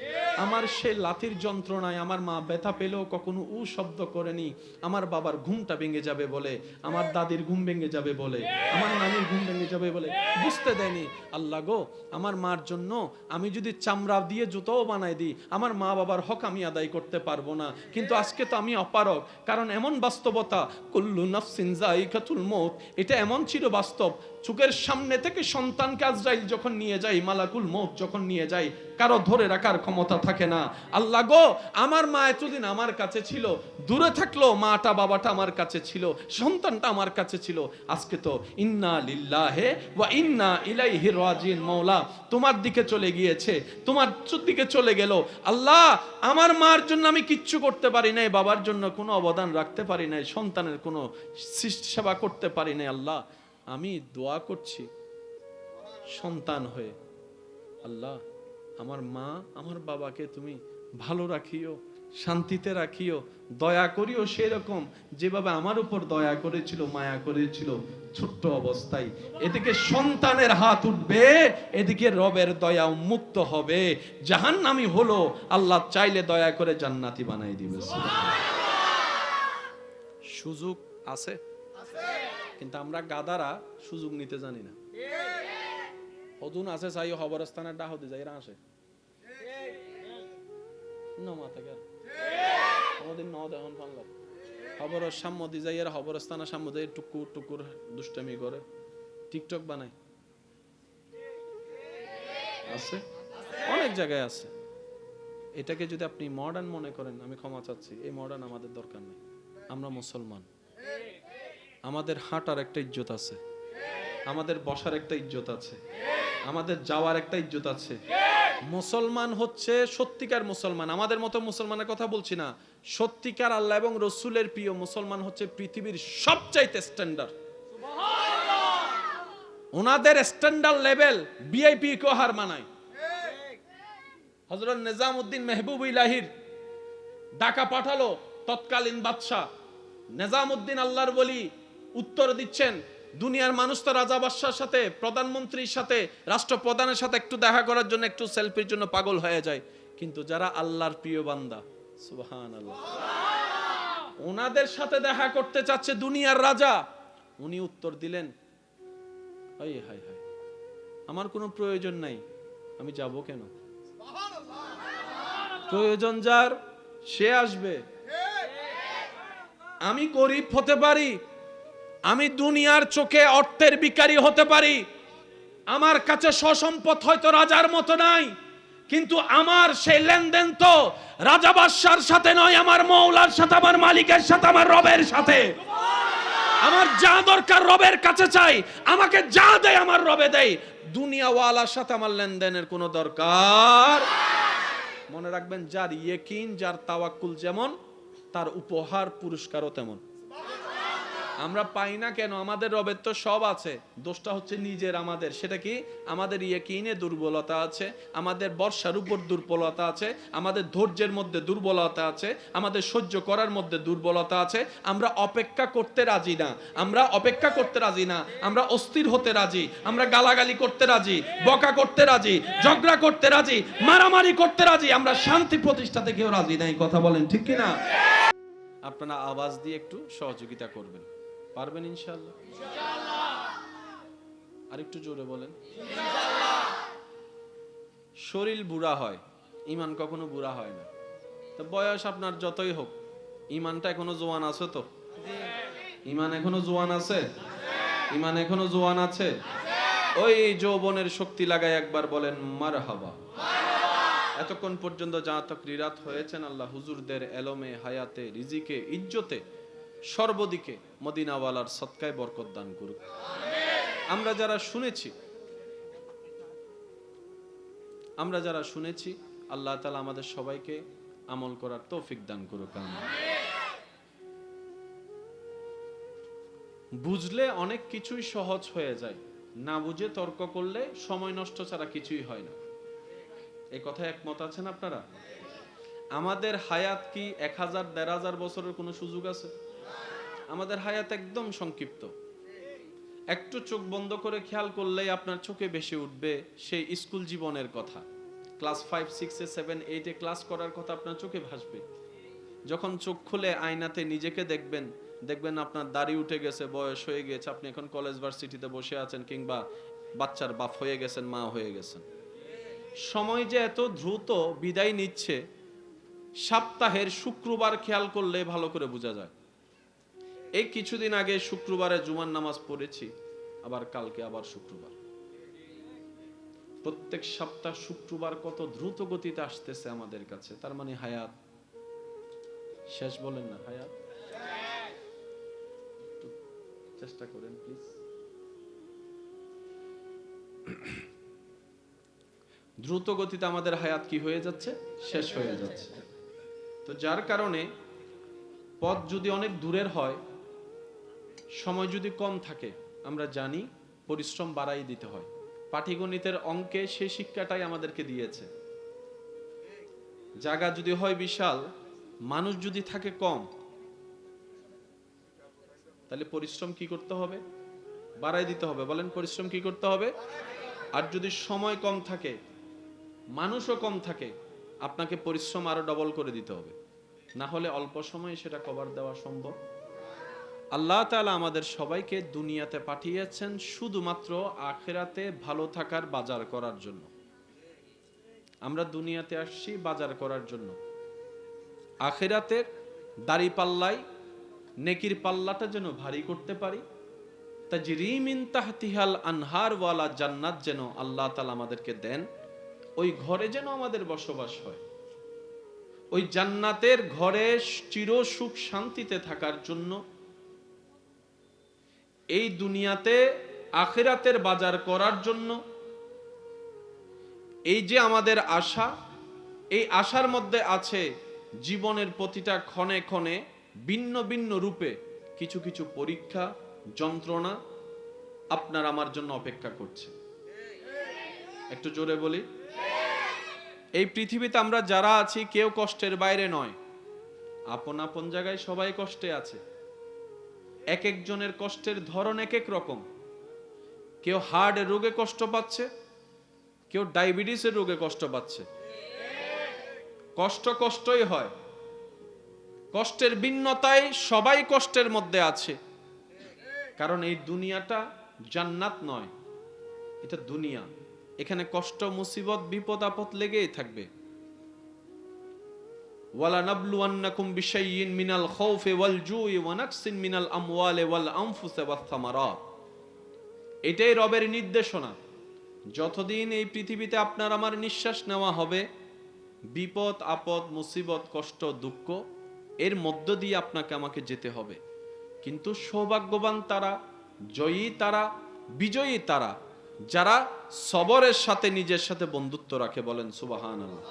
আমার সেই লাথির যন্ত্রণায় আমার মা ব্যথা পেলেও কখনো উ শব্দ করেনি। আমার বাবার ঘুমটা ভেঙে যাবে বলে, আমার দাদির ঘুম ভেঙে যাবে বলে, আমার নানির ঘুম ভেঙে যাবে বলে বুঝতে দেয়নি। আল্লাহ গো, আমার মার জন্য আমি যদি চামড়া দিয়ে জুতোও বানাই দিই, আমার মা বাবার হক আমি আদায় করতে পারবো না। কিন্তু আজকে তো আমি অপারগ, কারণ এমন বাস্তবতা, কুল্লু নাফসিন যায়িকাতুল মউত, এটা এমন ছিল বাস্তব। চোখের সামনে থেকে সন্তানকে আজরাইল যখন নিয়ে যায়, মালাকুল মউত যখন নিয়ে যায়, কারো ধরে রাখার ক্ষমতা থাকে না। আল্লাহ গো, আমার মা এতদিন আমার কাছে ছিল, দূরে থাকলো মাটা বাবাটা আমার কাছে ছিল, সন্তানটা আমার কাছে ছিল। আজকে তো ইন্না লিল্লাহি ওয়া ইন্না ইলাইহি রাজিউন। মওলা তোমার দিকে চলে গিয়েছে, তোমার দিকে চলে গেল। আল্লাহ, আমার মার জন্য আমি কিচ্ছু করতে পারি নাই, বাবার জন্য কোনো অবদান রাখতে পারি নাই, সন্তানের কোনো সেবা করতে পারি নাই। আল্লাহ, আমি দোয়া করছি সন্তান হয়ে, আল্লাহ আমার মা আমার বাবাকে তুমি ভালো রাখিও, শান্তিতে রাখিও, দয়া করিও সেরকম যেভাবে আমার উপর দয়া করেছিল, মায়া করেছিল ছোট্ট অবস্থায়। এদিকে সন্তানের হাত উঠবে, এদিকে রবের দয়া মুক্ত হবে, জাহান্নামী হলো আল্লাহ চাইলে দয়া করে জান্নাতি বানাই দিবে। সুযোগ আছে, কিন্তু আমরা গাদারা সুযোগ নিতে জানি না। হদুন আছে চাই খবরস্থানের ডাহ হতে যাই আসে খবরের সাম্মতি যাই আর খবরস্থানের সাম্মতি টুকুর টুকুর দুষ্টামি করে টিকটক বানায়, আছে অনেক জায়গায় আছে। এটাকে যদি আপনি মডার্ন মনে করেন, আমি ক্ষমা চাচ্ছি, এই মডার্ন আমাদের দরকার নেই। আমরা মুসলমান, আমাদের হাঁটার একটা ইজ্জত আছে, আমাদের বসার একটা ইজ্জত আছে, আমাদের যাওয়ার একটা ইজ্জত আছে। মুসলমান হচ্ছে সত্যিকার মুসলমান, আমাদের মতো মুসলমানের কথা বলছি না, সত্যিকার আল্লাহ এবং রসুলের প্রিয় মুসলমান হচ্ছে পৃথিবীর সবচাইতে স্ট্যান্ডার্ড। ওনাদের স্ট্যান্ডার্ড লেভেল ভিআইপি কেও হার মানায়। হযরত নিজামউদ্দিন মেহবুব ইলাহির ঢাকা পাঠালো তৎকালীন বাদশা নিজামউদ্দিন, আল্লাহর ওলি, উত্তর দিচ্ছেন দুনিয়ার মানুষ তো রাজা বাদশার সাথে, প্রধানমন্ত্রীর সাথে, রাষ্ট্রপ্রধানের সাথে একটু দেখা করার জন্য, একটু সেলফির জন্য পাগল হয়ে যায়, কিন্তু যারা আল্লাহর প্রিয় বান্দা, সুবহানাল্লাহ, ওনাদের সাথে দেখা করতে চাচ্ছে দুনিয়ার রাজা। উনি উত্তর দিলেন, হাই হাই হাই, আমার কোনো প্রয়োজন নাই, আমি যাব কেন? প্রয়োজন যার সে আসবে। আমি গরিব হতে পারি, আমি দুনিয়ার চোখে অর্থের ভিখারি হতে পারি, আমার কাছে সসম্পদ হয়তো রাজার মতো নাই, কিন্তু আমার সেই লেনদেন তো রাজা বাদশার সাথে নয়, আমার মওলার সাথে, আমার মালিকের সাথে, আমার রবের সাথে। আমার যা দরকার রবের কাছে চাই, আমাকে যা দেয় আমার রবে দেয়, দুনিয়াওয়ালার সাথে আমার লেনদেনের কোনো দরকার। মনে রাখবেন, যার ইয়াকিন, যার তাওয়াক্কুল যেমন, তার উপহার পুরস্কারও তেমন। আমরা পাই না কেন? আমাদের রবের তো সব আছে, দোষটা হচ্ছে নিজের আমাদের। সেটা কি? আমাদের ইয়াকিনে দুর্বলতা আছে, আমাদের বর্ষার উপর দুর্বলতা আছে, আমাদের ধৈর্যের মধ্যে দুর্বলতা আছে, আমাদের সহ্য করার মধ্যে দুর্বলতা আছে। আমরা অপেক্ষা করতে রাজি না, আমরা অপেক্ষা করতে রাজি না, আমরা অস্থির হতে রাজি, আমরা গালাগালি করতে রাজি, বকা করতে রাজি, ঝগড়া করতে রাজি, মারামারি করতে রাজি, আমরা শান্তি প্রতিষ্ঠাতে কেউ রাজি নাই। কথা বলেন ঠিক কিনা? আপনারা আওয়াজ দিয়ে একটু সহযোগিতা করবেন, পারবেন ইনশাআল্লাহ? আর একটু জোরে বলেন। শরীর বুড়া হয়, ঈমান কখনো বুড়া হয় না। তো বয়স আপনার যতই হোক, ঈমানটা এখনো জোয়ান আছে তো? ঈমান এখনো জোয়ান আছে? ঈমান এখনো জোয়ান আছে? ওই যৌবনের শক্তি লাগায় একবার বলেন মারহাবা। এতক্ষণ পর্যন্ত যা তাকরিরাত হয়েছেন, আল্লাহ হুজুরদের এলমে, হায়াতে, রিজিকে, ইজ্জতে, সর্বদিকে মদিনাওয়ালার সদকায় বরকত দান করুক। আমরা যারা শুনেছি আল্লাহ তাআলা আমাদের সবাইকে আমল করার তৌফিক দান করুক। বুঝলে অনেক কিছুই সহজ হয়ে যায়, না বুঝে তর্ক করলে সময় নষ্ট ছাড়া কিছুই হয় না। এই কথায় একমত আছেন আপনারা? আমাদের হায়াত কি 1000-1500 বছরের কোনো সুযোগ আছে? আমাদের হায়াত একদম সংক্ষিপ্ত। একটু চোখ বন্ধ করে খেয়াল করলেই আপনার চোখে ভেসে উঠবে সেই স্কুল জীবনের কথা। ক্লাস 5, 6, 7, 8 ক্লাস করার কথা আপনার চোখে ভাসবে। যখন চোখ খুলে আয়নাতে নিজেকে দেখবেন আপনার দাড়ি উঠে গেছে, বয়স হয়ে গেছে, আপনি এখন কলেজ ভার্সিটিতে বসে আছেন, কিংবা বাচ্চার বাপ হয়ে গেছেন, মা হয়ে গেছেন। সময় যে এত দ্রুত বিদায় নিচ্ছে, সপ্তাহের শুক্রবার খেয়াল করলে ভালো করে বোঝা যায়। এই কিছুদিন আগে শুক্রবারে জুমার নামাজ পড়েছি, আবার কালকে আবার শুক্রবার। প্রত্যেক সপ্তাহ শুক্রবার কত দ্রুত গতিতে আসতেছে আমাদের কাছে। তার মানে হায়াত শেষ। বলেন না হায়াত? চেষ্টা করেন প্লিজ। দ্রুত গতিতে আমাদের হায়াত কি হয়ে যাচ্ছে? শেষ হয়ে যাচ্ছে। তো যার কারণে পথ যদি অনেক দূরের হয়, সময় যদি কম থাকে, আমরা জানি পরিশ্রম বাড়াই দিতে হয়। পাটিগণিতের অঙ্কে সেই শিক্ষাটাই আমাদেরকে দিয়েছে। জায়গা যদি হয় বিশাল, মানুষ যদি থাকে কম, তাহলে পরিশ্রম কি করতে হবে? বাড়াই দিতে হবে। বলেন পরিশ্রম কি করতে হবে? আর যদি সময় কম থাকে, মানুষও কম থাকে, আপনাকে পরিশ্রম আরো ডবল করে দিতে হবে, না হলে অল্প সময়ে সেটা কভার দেওয়া সম্ভব। আল্লাহ তাআলা আমাদের সবাইকে দুনিয়াতে পাঠিয়েছেন শুধুমাত্র আখিরাতে ভালো থাকার বাজার করার জন্য। আমরা দুনিয়াতে আসছি বাজার করার জন্য। আখিরাতের দাড়ি পাল্লাই নেকির পাল্লাটা যেন ভারী করতে পারি। তাজরি মিন তাহতিহাল আনহার ওয়ালা জান্নাত যেন আল্লাহ তাআলা আমাদেরকে দেন, ওই ঘরে যেন আমাদের বসবাস হয়। ওই জান্নাতের ঘরে চির সুখ শান্তিতে থাকার জন্য এই দুনিয়াতে আখিরাতের বাজার করার জন্য এই যে আমাদের আশা, এই আশার মধ্যে আছে জীবনের প্রতিটা ক্ষণে ক্ষণে ভিন্ন ভিন্ন রূপে কিছু কিছু পরীক্ষা, যন্ত্রণা আপনার আমার জন্য অপেক্ষা করছে। একটু জোরে বলি। এই পৃথিবীতে আমরা যারা আছি কেউ কষ্টের বাইরে নয়। আপন আপন জায়গায় সবাই কষ্টে আছে। এক একজনের কষ্টের ধরন এক এক রকম। কেউ হার্ট রোগে কষ্ট পাচ্ছে, কেউ ডায়াবেটিসের রোগে কষ্ট পাচ্ছে। কষ্টই হয়। কষ্টের ভিন্নতায় সবাই কষ্টের মধ্যে আছে। কারণ এই দুনিয়াটা জান্নাত নয়, এটা দুনিয়া। এখানে কষ্ট, মুসিবত, বিপদ আপদ লেগেই থাকবে। ওয়ালা নাবলুওয়ান্নাকুম বিশাইইন মিনাল খাউফি ওয়াল জুই ওয়া নাকসিন মিনাল আমওয়ালি ওয়াল আনফুসি ওয়াস সামারাত। এটাই রবের নির্দেশনা। যতদিন এই পৃথিবীতে আপনার আমার নিঃশ্বাস নেওয়া হবে, বিপদ আপদ, মুসিবত, কষ্ট, দুঃখ এর মধ্য দিয়ে আপনাকে আমাকে যেতে হবে। কিন্তু সৌভাগ্যবান তারা, জয়ী তারা, বিজয়ী তারা যারা সবরের সাথে নিজের সাথে বন্ধুত্ব রাখে। বলেন সুবহানাল্লাহ।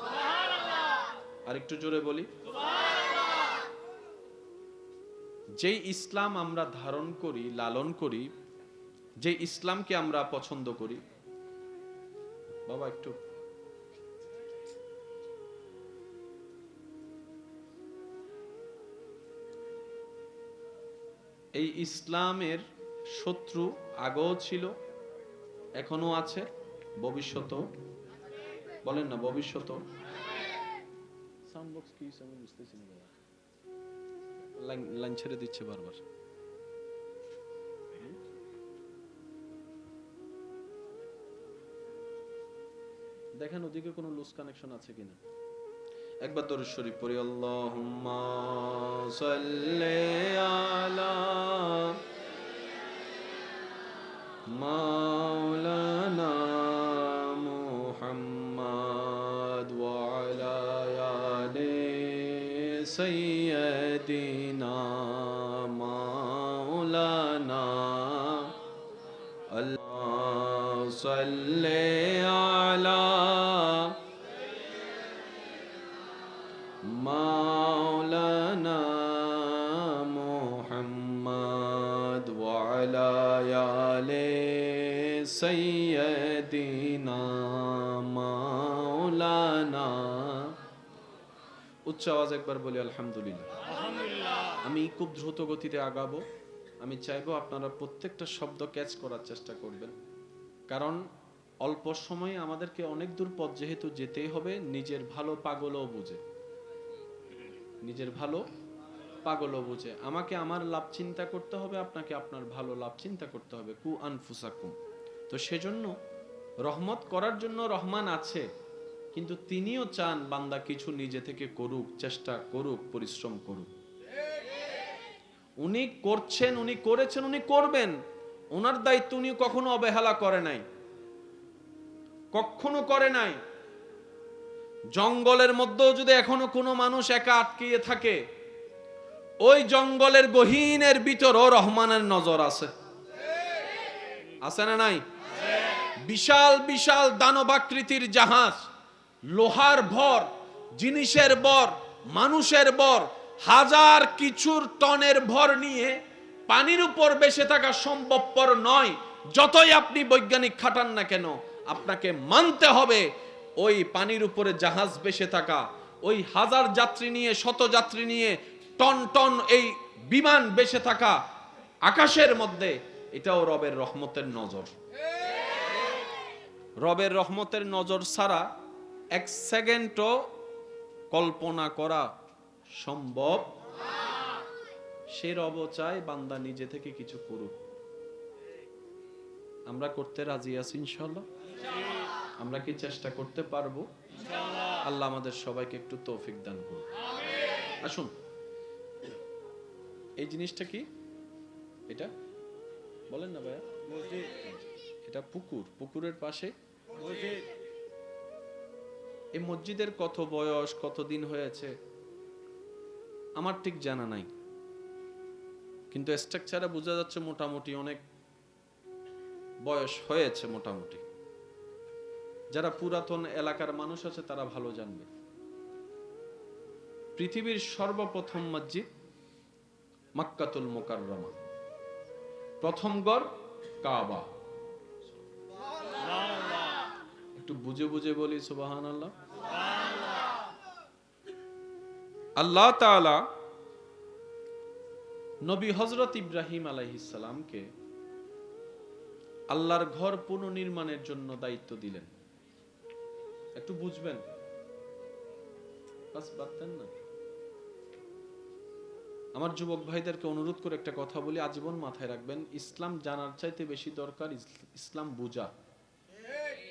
আর একটু জোরে বলি। যেই ইসলাম আমরা ধারণ করি, লালন করি, যে ইসলামকে আমরা পছন্দ করি, বাবা একটু এই ইসলামের শত্রু আগেও ছিল, এখনো আছে, ভবিষ্যতেও। বলেন না ভবিষ্যতেও। সাউন্ড বক্স কি আমি বুঝতেছি না বাবা, লাইন ছেড়ে দিচ্ছে বারবার। দেখেন ওদিকে কোনো লুজ কানেকশন আছে কিনা। একবার দরুদ শরীফ পড়ি, আল্লাহুম্মা সাল্লি আলা মাওলানা মুহাম্মাদ ওয়া আলা আলি সাইয়্যিদিনা মাওলানা আল্লাহ সাল্লি আলা মাওলানা মুহাম্মাদ ওয়া আলা আলি সাইয়্যিদিনা মাওলানা। উচ্চ আওয়াজ একবার বলি আলহামদুলিল্লাহ। আমি খুব দ্রুত গতিতে আগাবো। আমি চাইবো আপনারা প্রত্যেকটা শব্দ ক্যাচ করার চেষ্টা করবেন, কারণ অল্প সময়ে আমাদেরকে অনেক দূর পথ যেহেতু যেতেই হবে। নিজের ভালো পাগলও বুঝে, নিজের ভালো পাগলও বুঝে। আমাকে আমার লাভ চিন্তা করতে হবে, আপনাকে আপনার ভালো লাভ চিন্তা করতে হবে। কু আনফুসাকুম। তো সেজন্য রহমত করার জন্য রহমান আছে, কিন্তু তিনিও চান বান্দা কিছু নিজে থেকে করুক, চেষ্টা করুক, পরিশ্রম করুক। উনি করছেন, উনি করেছেন, উনি করবেন। ওনার দায়িত্ব উনি কখনো অবহেলা করে নাই, কখনো করে নাই। জঙ্গলের মধ্যেও যদি এখনো কোনো মানুষ একা আটকিয়ে থাকে, ওই জঙ্গলের গহীনের ভিতরও রহমানের নজর আছে। আছে না নাই? বিশাল বিশাল দানবাকৃতির জাহাজ, লোহার ভর, জিনিসের ভর, মানুষের ভর, হাজার কিছুর টনের ভর নিয়ে পানির উপর ভেসে থাকা সম্ভবপর নয়। যতই আপনি বৈজ্ঞানিক খাটান না কেন, আপনাকে মানতে হবে ওই পানির উপরে জাহাজ ভেসে থাকা, ওই হাজার যাত্রী নিয়ে, শত যাত্রী নিয়ে টন টন এই বিমান ভেসে থাকা আকাশের মধ্যে, এটাও রবের রহমতের নজর। রবের রহমতের নজর ছাড়া এক সেকেন্ডও কল্পনা করা সম্ভব। সে রব চায় বান্দা নিজে থেকে কিছু করুক। আমরা করতে রাজি আছি ইনশাআল্লাহ? আমরা কি চেষ্টা করতে পারবো? আল্লাহ আমাদের সবাইকে একটু তৌফিক দান করুন। আসুন, এই জিনিসটা কি? এটা বলেন না ভাইয়া। মসজিদ। এটা পুকুর, পুকুরের পাশে মসজিদ। এই মসজিদের কত বয়স, কতদিন হয়েছে আমার ঠিক জানা নাই, কিন্তু স্ট্রাকচারে বোঝা যাচ্ছে মোটামুটি অনেক বয়স হয়েছে। মোটামুটি যারা পুরাতন এলাকার মানুষ আছে তারা ভালো জানবে। পৃথিবীর সর্বপ্রথম মসজিদ মক্কাতুল মুকাররমা, প্রথম গড় কাবা। একটু বুঝে বুঝে বলি সুবহানাল্লাহ। আল্লাহ তাআলা নবী হযরত ইব্রাহিম আলাইহিস সালামকে আল্লাহর ঘর পুনর্নির্মাণের জন্য দায়িত্ব দিলেন। একটু বুঝবেন, বাস বাতেন না। আমার যুবক ভাইদেরকে অনুরোধ করে একটা কথা বলি, আজীবন মাথায় রাখবেন। ইসলাম জানার চাইতে বেশি দরকার ইসলাম বুঝা।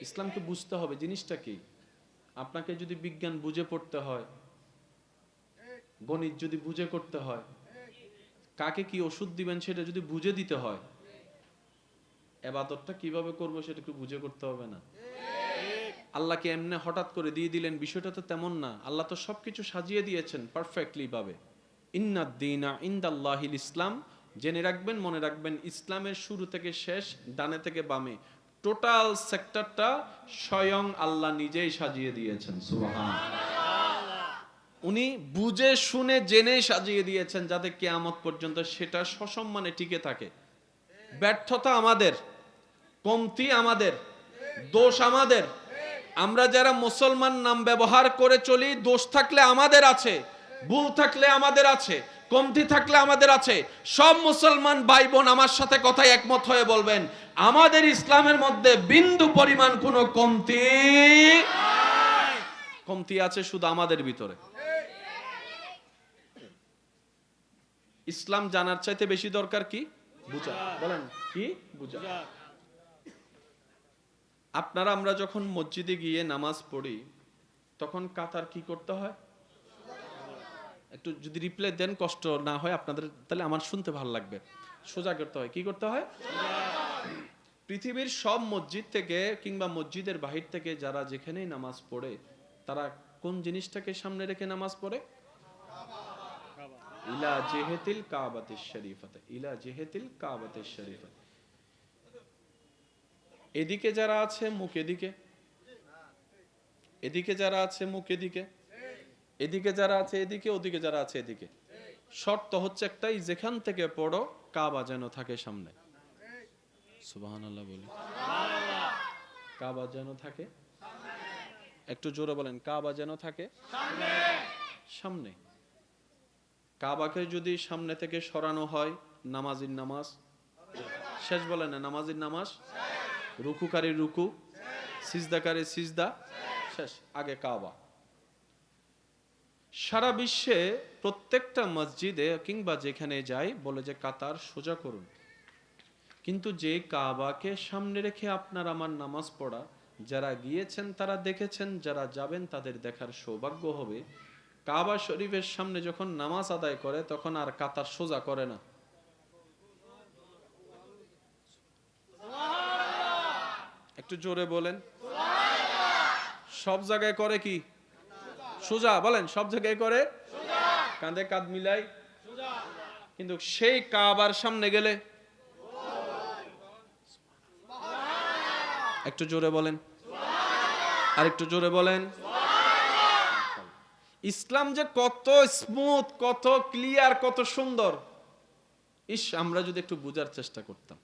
ইসলামকে বুঝতে হবে জিনিসটা কি। আপনাকে যদি বিজ্ঞান বুঝে পড়তে হয়, গণিত যদি বুঝে করতে হয়, কাকে কি ওষুধ দিবেন সেটা যদি বুঝে দিতে হয়, ইবাদতটা কিভাবে করবো সেটা একটু বুঝে করতে হবে না? আল্লাহকে এমনি হঠাৎ করে দিয়ে দিলেন, বিষয়টা তো তেমন না। আল্লাহ তো সবকিছু সাজিয়ে দিয়েছেন পারফেক্টলি ভাবে। ইন্নাদ দীনা ইনদাল্লাহিল ইসলাম। জেনে রাখবেন, মনে রাখবেন, ইসলামের শুরু থেকে শেষ, ডানে থেকে বামে টোটাল সেক্টরটা স্বয়ং আল্লাহ নিজেই সাজিয়ে দিয়েছেন। সুবহানাল্লাহ। উনি বুঝে শুনে জেনে সাজিয়ে দিয়েছেন যাতে কিয়ামত পর্যন্ত সেটা সসম্মানে টিকে থাকে। ব্যর্থতা আমাদের, কমতি আমাদের, দোষ আমাদের। আমরা যারা মুসলমান নাম ব্যবহার করে চলি, দোষ থাকলে আমাদের আছে, ভুল থাকলে আমাদের আছে, কমতি থাকলে আমাদের আছে। সব মুসলমান ভাই বোন আমার সাথে কথায় একমত হয়ে বলবেন, আমাদের ইসলামের মধ্যে বিন্দু পরিমাণ কোনো কমতি আছে শুধু আমাদের ভিতরে। ইসলাম জানার চাইতে বেশি দরকার কি? বুঝা। বলেন কি? বুঝা। আপনারা আমরা যখন মসজিদে গিয়ে নামাজ পড়ি তখন কাতার কি করতে হয়? একটু যদি রিপ্লাই দেন কষ্ট না হয় আপনাদের, তাহলে আমার শুনতে ভালো লাগবে। সোজা করতে হয়। কি করতে হয়? পৃথিবীর সব মসজিদ থেকে কিংবা মসজিদের বাহির থেকে যারা যেখানেই নামাজ পড়ে তারা কোন জিনিসটাকে সামনে রেখে নামাজ পড়ে? ইলা জিহাতিল কাবাতিশ শরীফাতে, ইলা জিহাতিল কাবাতিশ শরীফাতে। এদিকে যারা আছে মুখ এদিকে, এদিকে যারা আছে মুখ এদিকে, এদিকে যারা আছে এদিকে, ওদিকে যারা আছে এদিকে। শর্ত হচ্ছে একটাই, যেখান থেকে পড়ো কাবা যেন থাকে সামনে। সুবহানাল্লাহ বলি। কাবা যেন থাকে, একটু জোরে বলেন, কাবা যেন থাকে সামনে। কাবাকে যদি সামনে থেকে সরানো হয়, নামাজির নামাজ শেষ। বলেন না, নামাজির নামাজ, রুকুকারীর রুকু, সিজদাকারীর সিজদা শেষ, আগে কাবা। সারা বিশ্বে প্রত্যেকটা মসজিদে কিংবা যেখানে যাই বলে যে কাতার সোজা করুন, কিন্তু যে কাবাকে সামনে রেখে আপনার আমার নামাজ পড়া, যারা গিয়েছেন তারা দেখেছেন, যারা যাবেন তাদের দেখার সৌভাগ্য হবে। কাবা শরীফের সামনে যখন নামাজ আদায় করে তখন আর কাতার সোজা করে না। একটু জোরে বলেন। সব জায়গায় করে কি? সোজা। বলেন, সব জায়গায় করে কাঁধে কাঁধ মিলাই। কিন্তু সেই কাবার সামনে গেলে একটু জোরে বলেন, আর একটু জোরে বলেন। ইসলাম যে কত স্মুথ, কত ক্লিয়ার, কত সুন্দর, ইস আমরা যদি একটু বোঝার চেষ্টা করতাম।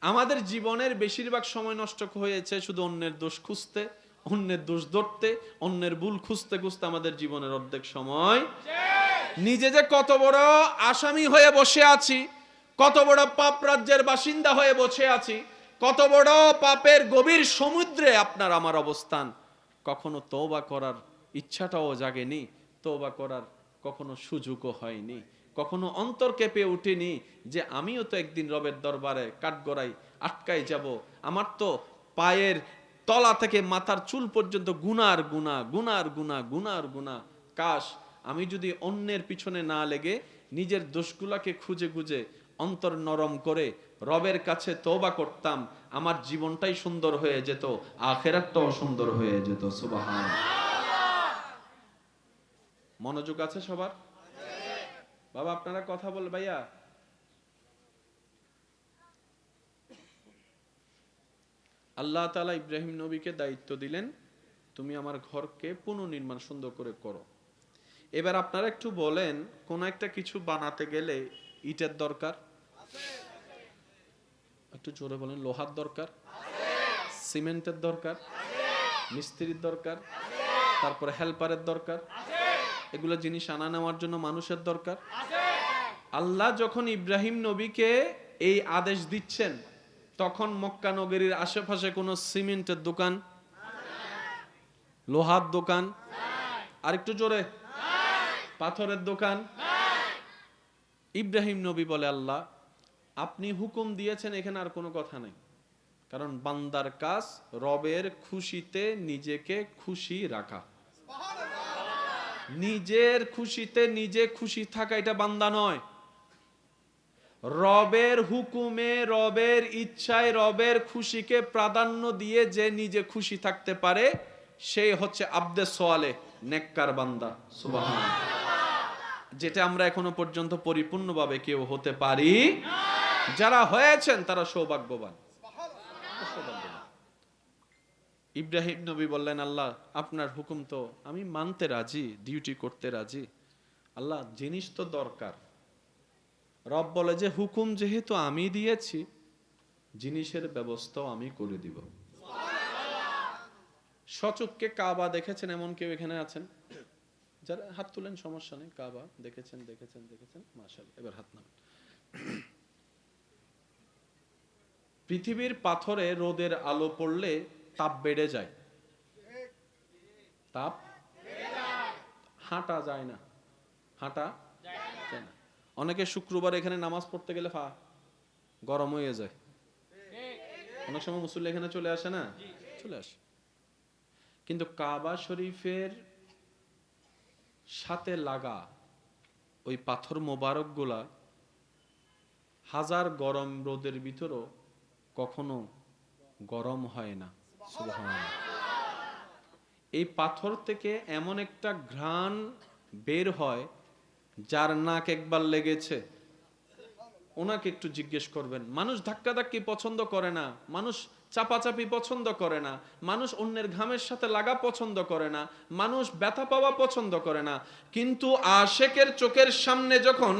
আমাদের জীবনের বেশিরভাগ সময় নষ্ট হয়েছে শুধু অন্যের দোষ খুঁজতে, অন্যের দোষ ধরতে, অন্যের ভুল খুঁজতে খুঁজতে। আমাদের জীবনের অর্ধেক সময় নিজে যে কত বড় আসামি হয়ে বসে আছি, কত বড় পাপ রাজ্যের বাসিন্দা হয়ে বসে আছি, কত বড় পাপের গভীর সমুদ্রে আপনার আমার অবস্থান, কখনো তওবা করার ইচ্ছাটাও জাগেনি, তওবা করার কখনো সুযোগও হয়নি, কখনো অন্তর কেঁপে উঠেনি যে আমিও তো একদিন রবের দরবারে কাঠগড়ায় আটকাই যাব। আমার তো পায়ের তলা থেকে মাথার চুল পর্যন্ত গুনার গুনাহ, গুনার গুনাহ, গুনার গুনাহ। কাশ আমি যদি অন্যের পিছনে না লেগে নিজের দোষগুলাকে খুঁজে খুঁজে অন্তর নরম করে রবের কাছে তওবা করতাম, আমার জীবনটাই সুন্দর হয়ে যেত, আখিরাতটাও সুন্দর হয়ে যেত। সুবহানাল্লাহ। মনোযোগ আছে সবার? বাবা আপনারা কথা বল। ভাইয়া আল্লাহ তাআলা ইব্রাহিম নবীকে দায়িত্ব দিলেন, তুমি আমার ঘরকে পুনর্নির্মাণ সুন্দর করে করো। এবার আপনারা একটু বলেন, কোন একটা কিছু বানাতে গেলে ইটের দরকার, একটু জোরে বলেন, লোহার দরকার, সিমেন্টের দরকার, মিস্ত্রির দরকার, তারপরে হেল্পারের দরকার, এগুলো জিনিস আনা নেওয়ার জন্য মানুষের দরকার। আল্লাহ যখন ইব্রাহিম নবীকে এই আদেশ দিচ্ছেন তখন মক্কা নগরীর আশেপাশে কোনো সিমেন্টের দোকান, লোহার দোকান, আর একটু জোরে, পাথরের দোকান। ইব্রাহিম নবী বলে, আল্লাহ আপনি হুকুম দিয়েছেন, এখানে আর কোনো কথা নাই। কারণ বান্দার কাজ রবের খুশিতে নিজেকে খুশি রাখা, নিজের খুশিতে নিজে খুশি থাকা, এটা বান্দা নয়। রবের হুকুমে, রবের ইচ্ছায়, রবের খুশিকে প্রাধান্য দিয়ে যে নিজে খুশি থাকতে পারে সেই হচ্ছে আব্দে সোয়ালে, নেককার বান্দা। সুবহানাল্লাহ। যেটা আমরা এখনো পর্যন্ত পরিপূর্ণভাবে কেউ হতে পারি না। যারা হয়েছেন তারা সৌভাগ্যবান। ইব্রাহিম নবী বললেন, আল্লাহ আপনার হুকুম তো আমি মানতে রাজি, ডিউটি করতে রাজি, আল্লাহ জিনিস তো দরকার। রব বলে যে হুকুম যেহেতু আমি দিয়েছি, জিনিসের ব্যবস্থাও আমি করে দিব। সচক্ষে কাবা দেখেছেন এমন কেউ এখানে আছেন? যারা হাত তুলেন, সমস্যা নেই। কাবা দেখেছেন? মাশাআল্লাহ, এবার হাত নামান। পৃথিবীর পাথরে রোদের আলো পড়লে তাপ বেড়ে যায়, তাপ হাঁটা যায় না, হাঁটা যায় না। অনেকে শুক্রবার এখানে নামাজ পড়তে গেলে গরম হয়ে যায়। অনেক সময় মুসল্লি এখানে চলে আসে না, চলে আসে। কিন্তু কাবা শরীফের সাথে লাগা ওই পাথর মোবারক গুলা হাজার গরম রোদের ভিতরও কখনো গরম হয় না। সুবহানাল্লাহ। এই পাথর থেকে এমন একটা ঘ্রাণ বের হয়, যার নাক একবার লেগেছে ওনাকে একটু জিজ্ঞেস করবেন। মানুষ ধাক্কাধাক্কি পছন্দ করে না, মানুষ চাপাচাপি পছন্দ করে না, মানুষ অন্যের ঘামের সাথে লাগা পছন্দ করে না, মানুষ ব্যথা পাওয়া পছন্দ করে না। কিন্তু আশেকের চোখের সামনে যখন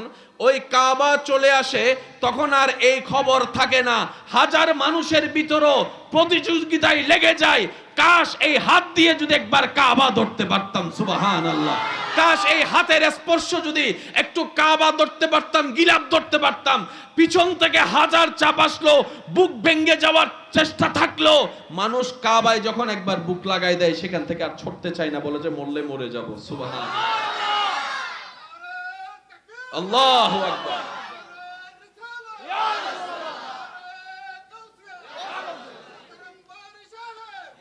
ওই কাবা চলে আসে, তখন আর এই খবর থাকে না। হাজার মানুষের ভিতরও প্রতিযোগিতায় লেগে যায়, কাশ এই হাত দিয়ে যদি একবার কাবা ধরতে পারতাম। সুবহানাল্লাহ। কাশ এই হাতের স্পর্শ যদি একটু কাবা ধরতে পারতাম, গিলাফ ধরতে পারতাম। পিছন থেকে হাজার চাপ আসলো, বুক ভেঙে যাওয়ার চেষ্টা থাকলো, মানুষ কাবায় যখন একবার বুক লাগাই দেয়, সেখান থেকে আর ছুটতে চায় না, বলে যে মরলে মরে যাব। সুবহানাল্লাহ, আল্লাহু আকবার।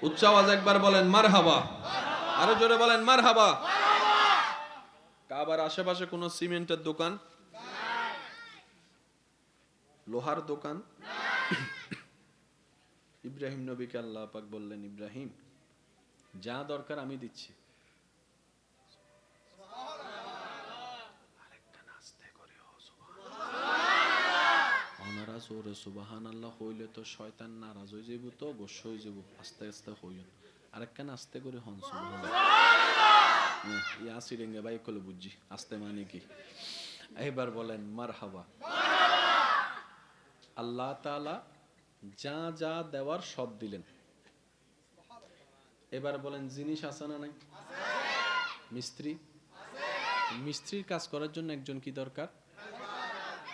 উচ্চ আওয়াজ একবার বলেন মারহাবা, আরো জোরে বলেন মারহাবা। কাবার আশেপাশে কোনো সিমেন্টের দোকান, লোহার দোকান? ইব্রাহিম নবীকে আল্লাহ পাক বললেন, ইব্রাহিম যা দরকার আমি দিচ্ছি। ওনারা জোরে সুবহানাল্লাহ হইলে তো শয়তান নারাজ হয়ে যাইব, তো গোস হয়ে যাব। আস্তে আস্তে হইন, আরেকখান আস্তে করে হন। সুবহানাল্লাহ। ইয়াসি রেঙ্গে ভাই কলে বুঝছি আস্তে মানে কি। এবার বলেন মারহাবা। আল্লাহ তাআলা যা যা দেওয়ার সব দিলেন। এবার বলেন জিনিস আছে না নাই? মিস্ত্রি, মিস্ত্রির কাজ করার জন্য একজন কি দরকার?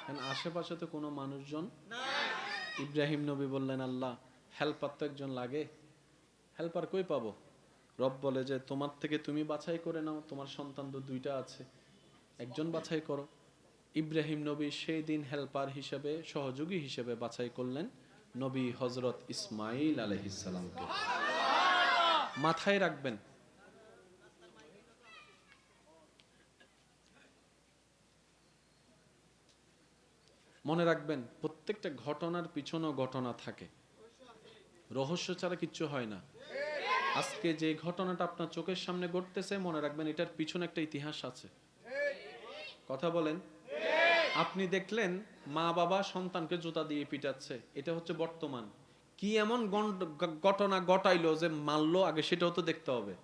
কারণ আশেপাশে তো কোনো মানুষজন নাই। ইব্রাহিম নবী বললেন, আল্লাহ হেল্পার তো একজন লাগে, হেল্পার কই পাবো? রব বলে যে তোমার থেকে তুমি বাছাই করে নাও, তোমার সন্তান তো দুইটা আছে, একজন বাছাই করো। ইব্রাহিম নবী সেই দিন হেল্পার হিসেবে, সহযোগী হিসেবে বাছাই করলেন নবী হযরত ইসমাঈল আলাইহিস সালামকে। মাথায় রাখবেন, মনে রাখবেন, প্রত্যেকটা ঘটনার পিছনেও ঘটনা থাকে, রহস্য ছাড়া কিচ্ছু হয় না। আজকে যে ঘটনাটা আপনার চোখের সামনে ঘটতেছে, মনে রাখবেন এটার পিছনে একটা ইতিহাস আছে। কথা বলেন। আপনি দেখলেন মা বাবা সন্তানকে জুতা দিয়ে পিটাচ্ছে, এটা হচ্ছে বর্তমান। কি এমন ঘটনা ঘটাইলো যে মারলো, আগে সেটাও তো দেখতে হবে।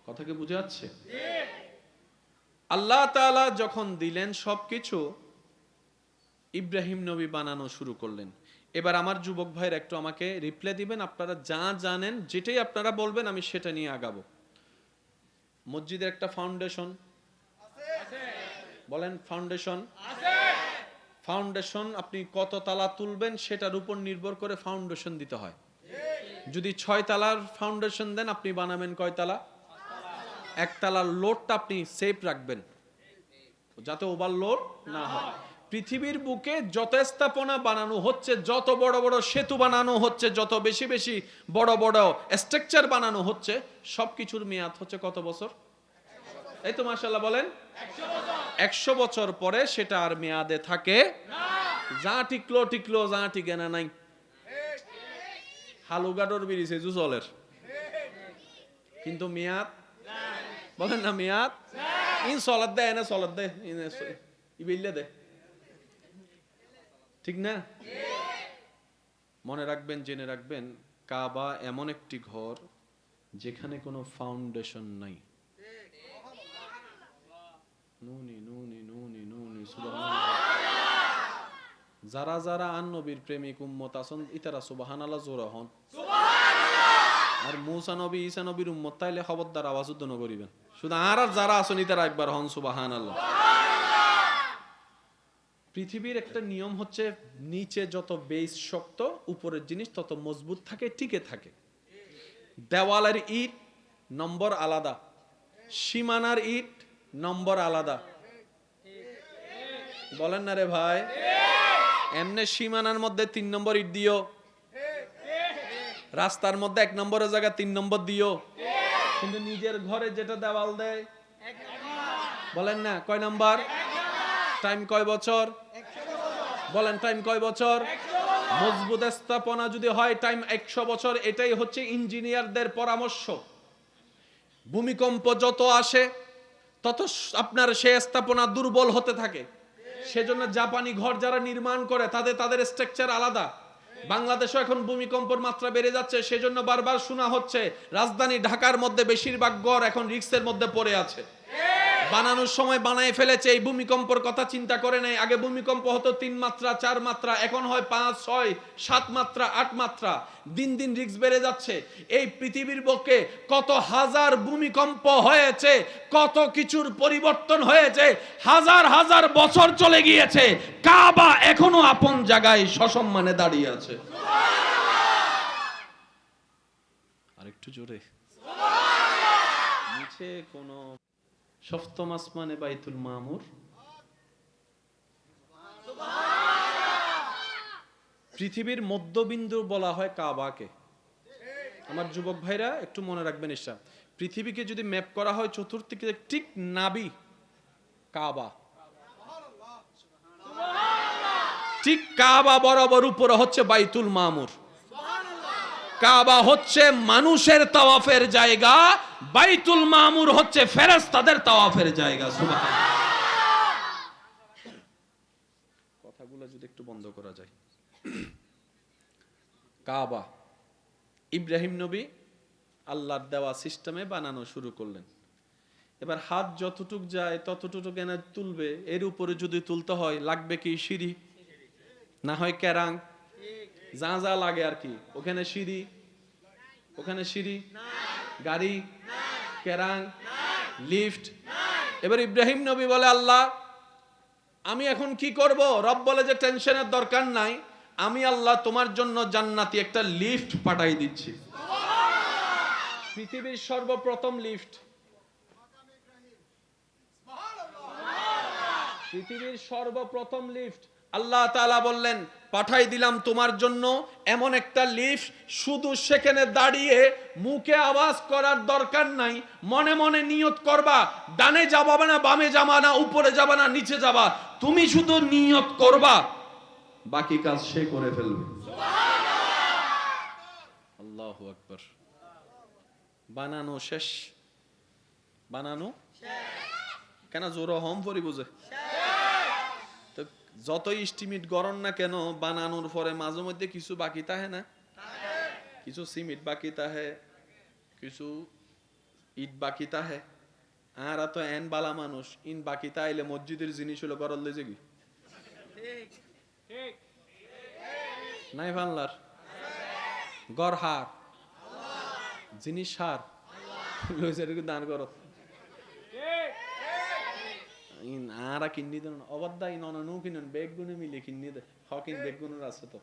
কথা কি বুঝে যাচ্ছে? আল্লাহ তাআলা যখন দিলেন সবকিছু, ইব্রাহিম নবী বানানো শুরু করলেন। এবার আমার যুবক ভাইরা একটু আমাকে রিপ্লাই দিবেন, আপনারা যা জানেন যেটাই আপনারা বলবেন আমি সেটা নিয়ে আগাবো। মসজিদের একটা ফাউন্ডেশন আছে, বলেন ফাউন্ডেশন আছে। ফাউন্ডেশন আপনি কত তালা তুলবেন সেটার উপর নির্ভর করে ফাউন্ডেশন দিতে হয়। যদি 6 তালার ফাউন্ডেশন দেন, আপনি বানাবেন কয় তালা? 1 তালার লোডটা আপনি সেফ রাখবেন যাতে ওভারলোড না হয়। পৃথিবীর বুকে যত স্থাপনা বানানো হচ্ছে, যত বড় বড় সেতু বানানো হচ্ছে, যত বেশি বেশি বড় বড় স্ট্রাকচার বানানো হচ্ছে, সবকিছুর মেয়াদ হচ্ছে কত বছর? এই তো মাশাআল্লাহ বলেন 100 বছর পরে সেটা আর মেয়াদে থাকে না। যা টিকলো টিকলো, যা টিকে না নাই। হালুগাডর বিরিছে জুসলের, কিন্তু মেয়াদ বলেন না, মেয়াদ ইন সলাদ দেয় না, সলাদ দেয় ইবিল্লে দেয়, ঠিক না? মনে রাখবেন, জেনে রাখবেন, কাবা এমন একটি ঘর যেখানে কোনো ফাউন্ডেশন নাই। নুনি নুনি নুনি নুনি সুবহানাল্লাহ। যারা যারা আন নবীর প্রেমিক উম্মত আছেন ইতারা সুবহানাল্লাহ জোরা হন সুবহানাল্লাহ। আর মুসা নবী ঈসা নবীর উম্মত তাইলে খবরদার আওয়াজ উদ্দন করিবেন। শুধু আর যারা আছেন ইতারা একবার হন সুবহানাল্লাহ। পৃথিবীর একটা নিয়ম হচ্ছে নিচে যত বেস শক্ত উপরের জিনিস তত মজবুত থাকে, টিকে থাকে। দেওয়ালের ইট নম্বর আলাদা, সীমানার ইট নম্বর আলাদা। বলেন না রে ভাই? এমনি সীমানার মধ্যে 3 নম্বর ইট দিও, রাস্তার মধ্যে 1 নম্বরের জায়গা 3 নম্বর দিও, কিন্তু নিজের ঘরে যেটা দেওয়াল দেয় বলেন না কয় নাম্বার? টাইম কয় বছর? বলেন টাইম কয় বছর? মজবুত স্থাপনা যদি হয় টাইম 100 বছর। এটাই হচ্ছে ইঞ্জিনিয়ারদের পরামর্শ। ভূমিকম্প যত আসে তত আপনার সেই স্থাপনা দুর্বল হতে থাকে। সেজন্য জাপানি ঘর যারা নির্মাণ করে তাদের স্ট্রাকচার আলাদা। বাংলাদেশে এখন ভূমিকম্পের মাত্রা বেড়ে যাচ্ছে, সেজন্য বারবার শোনা হচ্ছে রাজধানী ঢাকার মধ্যে বেশিরভাগ ঘর এখন রিস্কের মধ্যে পড়ে আছে। বানানোর সময় বানায় ফেলেছে, এই ভূমিকম্পের কথা চিন্তা করে নাই। আগে ভূমিকম্প হতো 3 মাত্রা 4 মাত্রা, এখন হয় 5 6 7 মাত্রা 8 মাত্রা। দিন দিন রিস্ক বেড়ে যাচ্ছে। এই পৃথিবীর বুকে কত হাজার ভূমিকম্প হয়েছে, কত কিছুর পরিবর্তন হয়েছে, হাজার হাজার বছর চলে গিয়েছে, কাবা এখনো আপন জায়গায় সসম্মানে দাঁড়িয়ে আছে। আরেকটু জোরে নিচে কোন সপ্তম আসমানে বাইতুল মামুর, পৃথিবীর মধ্যবিন্দু বলা হয় কাবাকে। আমার যুবক ভাইরা একটু মনে রাখবেন, এটা পৃথিবীকে যদি ম্যাপ করা হয় চতুর্দিকে ঠিক নাবি কাবা, ঠিক কাবা বরাবর উপরে হচ্ছে বাইতুল মামুর। কাবা হচ্ছে মানুষের তাওয়াফের জায়গা, বাইতুল মামুর হচ্ছে ফেরেশতাদের তাওয়াফের জায়গা। সুবহানাল্লাহ। কথাগুলো যদি একটু বন্ধ করা যায়। কাবা ইব্রাহিম নবী আল্লাহর দেওয়া সিস্টেমে বানানো শুরু করলেন। এবার হাত যতটুক যায় ততটুকু এনে তুলবে। এর উপরে যদি তুলতে হয় লাগবে কি সিঁড়ি, না হয় কেরাং, যা যা লাগে আর কি। ওখানে সিঁড়ি, ওখানে সিঁড়ি, গাড়ি, কেরাং, লিফট। এবার ইব্রাহিম নবী বলে আল্লাহ আমি এখন কি করব? রব বলে যে টেনশনের দরকার নাই, আমি আল্লাহ তোমার জন্য জান্নাতি একটা লিফট পাঠাই দিচ্ছি। পৃথিবীর সর্বপ্রথম লিফট, পৃথিবীর সর্বপ্রথম লিফট আল্লাহ তাআলা বললেন পাঠাই দিলাম তোমার জন্য এমন একটা লিফট, শুধু সেখানে দাঁড়িয়ে মুখে আওয়াজ করার দরকার নাই, মনে মনে নিয়ত করবা, ডানে যাবা না বামে যাবা না, উপরে যাবা না নিচে যাবা, তুমি শুধু নিয়ত করবা, বাকি কাজ সে করে ফেলবে। আল্লাহু আকবার। বানানো শেষ, বানানো কেন জোর হম পরি বুঝে তো যতই এস্টিমেট গরম না কেন বানানোর পরে মাঝে মধ্যে কিছু বাকি থাকে না, কিছু সিমেন্ট বাকি থাকে, কিছু ইট বাকি থাকে। আর তো এন বালা মানুষ ইন বাকি তাইলে মসজিদের জিনিস হলো গরল লেজে কি নাই বাংলার গড় হার জিনিস হার লইছে দান করো আরা কিন্নি দেন অবাধ্যা ইন অননু কিনেন বেগুনে মিলে কিন্নি দে হকিন বেগুনের আছে তো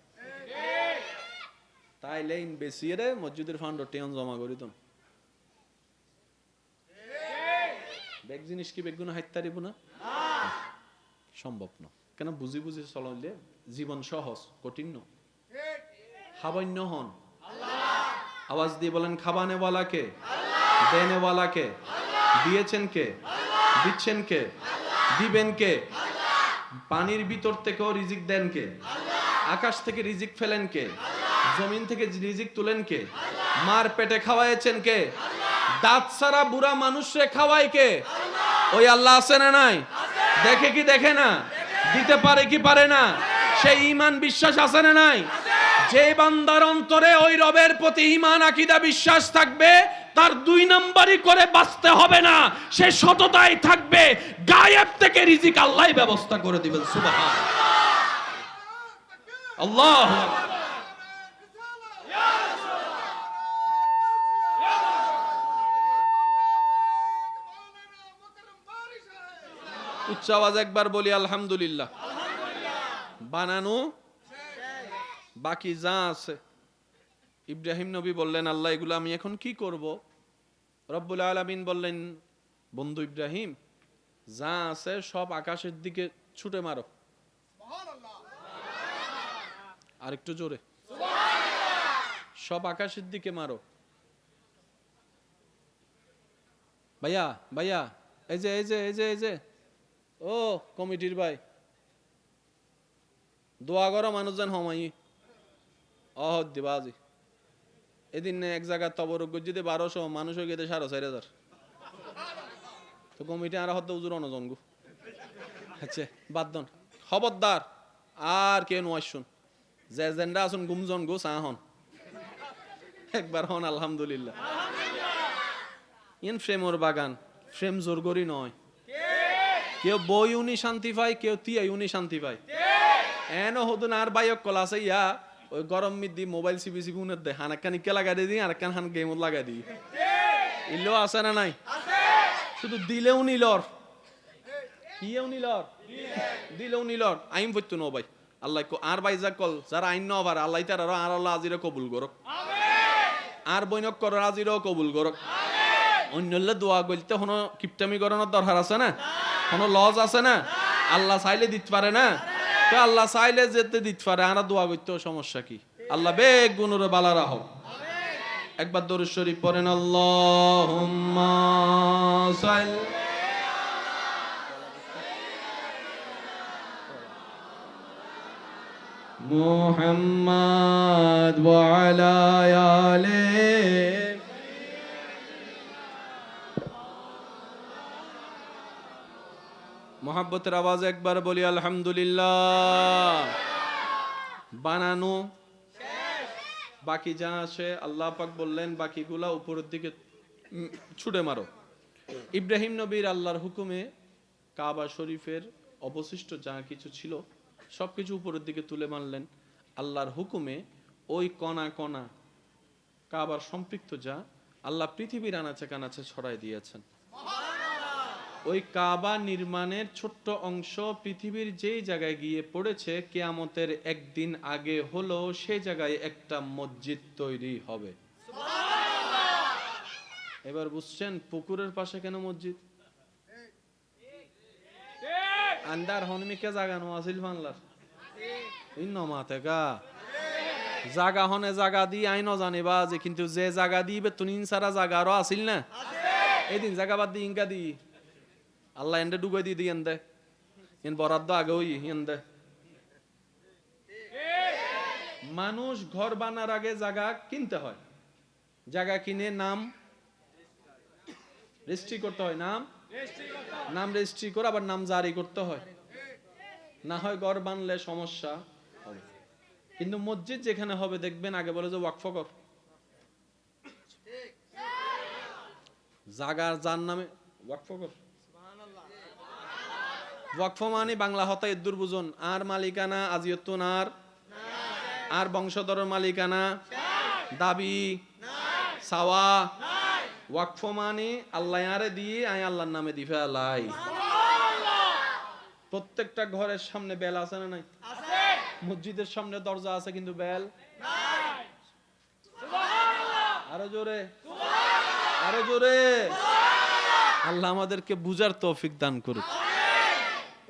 তাইলে ইন বেশি রে মসজিদের ফান্ড টেন জমা করি তো বেগ জিনিস কি বেগুন হাইতারিব না, সম্ভব না। কেন বুঝি বুঝি চলাইলে জীবন সহজ, কঠিন ন। খাবান্য হন আওয়াজ দিয়ে বলেন খাবানে ওয়ালা কে, দেনে ওয়ালা কে, দিয়েছেন কে, দিচ্ছেন কে, দিবেন কে, পানির ভিতর থেকেও রিজিক দেন কে, আকাশ থেকে রিজিক ফেলেন কে, জমিন থেকে রিজিক তুলেন কে, মার পেটে খাওয়াইছেন কে, দাঁত ছাড়া বুড়া মানুষরে খাওয়ায় কে, ওই আল্লাহ আছে না নাই? দেখে কি দেখে না? দিতে পারে কি পারে না? সেই ঈমান বিশ্বাস আছে না নাই? যে বান্দার অন্তরে ওই রবের প্রতি ঈমান আকীদা বিশ্বাস থাকবে, তার 2 নাম্বারই করে বাঁচতে হবে না, সে সততায় থাকবে, গায়েব থেকে রিজিক আল্লাহই ব্যবস্থা করে দিবেন। সুবহানাল্লাহ, আল্লাহু আকবার। উচ্চ আওয়াজ একবার বলি আলহামদুলিল্লাহ। বানানো বাকি যা আছে, ইব্রাহিম নবী বললেন আল্লাহ এগুলো আমি এখন কি করব? রব্বুল আলামিন বললেন বন্ধু ইব্রাহিম, যা আছে সব আকাশের দিকে ছুটে মারো। আর একটু জোরে, সব আকাশের দিকে মারো। ভাইয়া ভাইয়া, এই যে এই যে এই যে এই যে ও কমিটির ভাই, দোয়া করো মানুষজন হমাই অহদ দিবাজি। এদিন এক জায়গায় তবরক যদি 1200 মানুষ হয়ে গেছে 4500, তো কমিটি আর হতে উজুর অনজনগু। আচ্ছা বাদ দন, খবরদার আর কে নয় শুন, যে জেন্ডা আসুন গুমজন গো চা হন একবার হন আলহামদুলিল্লাহ। ইন ফ্রেমর বাগান, ফ্রেম জোর করি নয়, কেউ বই উনি শান্তি পায়, কেউ তিয়াই উনি শান্তি পায়। এন হদুন আর বাইক কল আছে ইয়া ওই গরম মিদি মোবাইল সিবি সিবি উনের দে হানাক্কান ইকে লাগাই দিই, আর একখান হান গেমত লাগাই দিই। ইলো আছে না নাই? শুধু দিলেও নিলর, কিয়েও নিলর, দিলেও নিলর। আইন বইতো নো ভাই আল্লাহ আর ভাই যা কল যারা আইন ন পারে আল্লাহ তার আর আল্লাহ আজিরে কবুল করক, আর বৈনক কর আজিরেও কবুল করক। অন্যলে দোয়া গলতে কোনো কিপটামি করানোর দরকার আছে না? কোনো লজ আছে না? আল্লাহ চাইলে দিতে পারে না? তো আল্লাহ চাইলে যেতে দিতে পারে, আর দোয়া করতেও সমস্যা কি? আল্লাহ বেগ গুণরে বালা রাখো। একবার দরুদ শরীফ পড়েন, আল্লাহুম্মা সাল্লি মুহাম্মাদ ওয়া আলা আলিহি। মোহাব্বতের আওয়াজে একবার বলি আলহামদুলিল্লাহ। বানানো বাকি যা আসে আল্লাহ পাক বললেন বাকিগুলা উপরের দিকে ছুটে মারো। ইব্রাহিম নবীর আল্লাহর হুকুমে কাবা শরীফের অবশিষ্ট যা কিছু ছিল সবকিছু উপরের দিকে তুলে মারলেন আল্লাহর হুকুমে। ওই কণা কণা কাবার সম্পৃক্ত যা আল্লাহ পৃথিবীর আনাচে কানাচে ছড়াই দিয়েছেন। ওই কাবা নির্মাণের ছোট্ট অংশ পৃথিবীর যেই জায়গায় গিয়ে পড়েছে কিয়ামতের একদিন আগে হলো সেই জায়গায় একটা মসজিদ তৈরি হবে। এবার বুঝছেন পুকুরের পাশে কেন মসজিদ? আন্দার হনমিকে জাগানো আসিল বাংলার জাগা হনে জাগা দি আইন জানিবা যে, কিন্তু যে জাগা দিবে তুনিন সারা জাগা আরো আসিল না, এদিন জাগা বাদ দি ইনকা দি আল্লাহ এন্ডে ডুবাই দিয়ে দিয়েন দে ইন বরাদ্দ আগে ওই ইন দে। মানুষ ঘর বানার আগে জায়গা কিনতে হয়, জায়গা কিনে নাম রেজিস্ট্রি করতে হয়, নাম রেজিস্ট্রি করে আবার নাম জারি করতে হয়, না হয় ঘর বানলে সমস্যা হবে। কিন্তু মসজিদ যেখানে হবে দেখবেন আগে বলে যে ওয়াকফ কর, জাগার যার নামে ওয়াকফ কর। ওয়াকফ মানে বাংলা হতা ইদ্দুর বুঝুন, আর মালিকানা আজিয়তুন আর বংশধরের মালিকানা দাবি সাওয়া। ওয়াকফ মানে আল্লাহ আরে দিয়ে আই আল্লাহর নামে দি ফেলাই। প্রত্যেকটা ঘরের সামনে বেল আছে না নাই? মসজিদের সামনে দরজা আছে কিন্তু বেল নাই। আরো জোরে, আরো জোরে। আল্লাহ আমাদেরকে বুঝার তৌফিক দান করুক।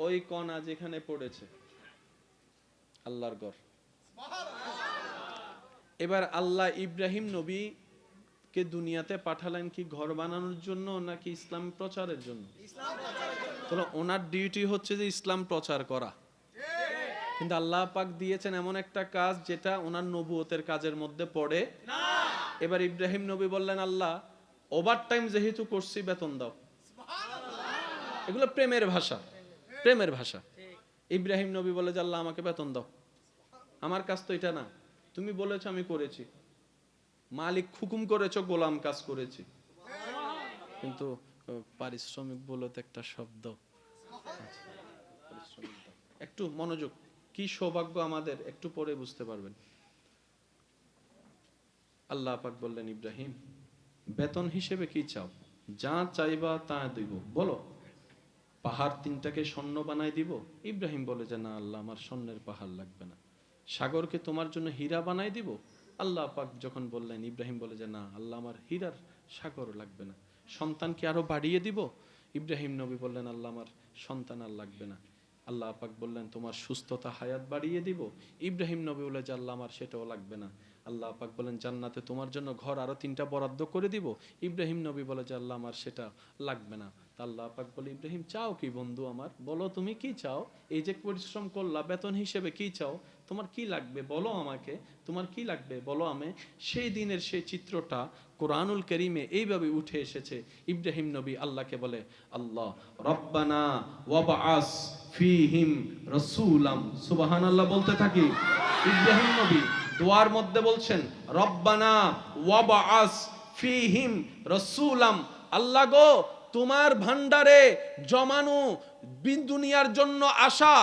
ওই কণা যেখানে পড়েছে আল্লাহর ঘর। এবার আল্লাহ ইব্রাহিম নবী কে দুনিয়াতে পাঠালেন কি ঘর বানানোর জন্য নাকি ইসলাম প্রচারের জন্য? তাহলে ওনার ডিউটি হচ্ছে যে ইসলাম প্রচার করা, কিন্তু আল্লাহ পাক দিয়েছেন এমন একটা কাজ যেটা ওনার নবুয়তের কাজের মধ্যে পড়ে না। এবার ইব্রাহিম নবী বললেন আল্লাহ ওভার টাইম যেহেতু করছি বেতন দাও। এগুলো প্রেমের ভাষা, প্রেমের ভাষা। ইব্রাহিম নবী বলে যে আল্লাহ আমাকে বেতন দাও, আমার কাজ তো এটা না, তুমি বলেছো আমি করেছি, মালিক হুকুম করেছো গোলাম কাজ করেছি। কিন্তু পারিশ্রমিক বলে তো একটা শব্দ। একটু মনোযোগ, কি সৌভাগ্য আমাদের, একটু পরে বুঝতে পারবেন। আল্লাহ পাক বললেন, ইব্রাহিম বেতন হিসেবে কি চাও? যা চাইবা তা দিব, বলো। পাহাড় 3টাকে স্বর্ণ বানাই দিব? ইব্রাহিম বলে যে না আল্লাহ, আমার স্বর্ণের পাহাড় লাগবে না। সাগরকে তোমার জন্য হীরা বানাই দিব? আল্লাহ পাক যখন বললেন, ইব্রাহিম বলে যে না আল্লাহ, আমার হীরার সাগর লাগবে না। সন্তানকে আরো বাড়িয়ে দিব? ইব্রাহিম নবী বললেন আল্লাহ, আমার সন্তান আর লাগবে না। আল্লাহ পাক বললেন তোমার সুস্থতা হায়াত বাড়িয়ে দিব? ইব্রাহিম নবী বলে যে আল্লাহ, আমার সেটাও লাগবে না। আল্লাহ পাক বলেন জান্নাতে তোমার জন্য ঘর আরো 3টা বরাদ্দ করে দিব? ইব্রাহিম নবী বলে যে আল্লাহ, আমার সেটা লাগবে না। আল্লাহ পাক বলে, ইব্রাহিম চাও কি বন্ধু আমার, বলো তুমি কি চাও? এই যে পরিশ্রম করলা, বেতন হিসেবে কি চাও? তোমার কি লাগবে বলো আমাকে, তোমার কি লাগবে বলো। আমি সেই দিনের সেই চিত্রটা কোরআনুল কারীমে এইভাবে উঠে এসেছে। ইব্রাহিম নবী আল্লাহকে বলে, আল্লাহ রব্বানা ওয়াবআস ফীহিম রাসূলাম, সুবহানাল্লাহ বলতে থাকি। ইব্রাহিম নবী দোয়ার মধ্যে বলছেন রব্বানা ওয়াবআস ফীহিম রাসূলাম, আল্লাহ গো তোমার ভান্ডারে জমানো দুনিয়ার জন্য আসা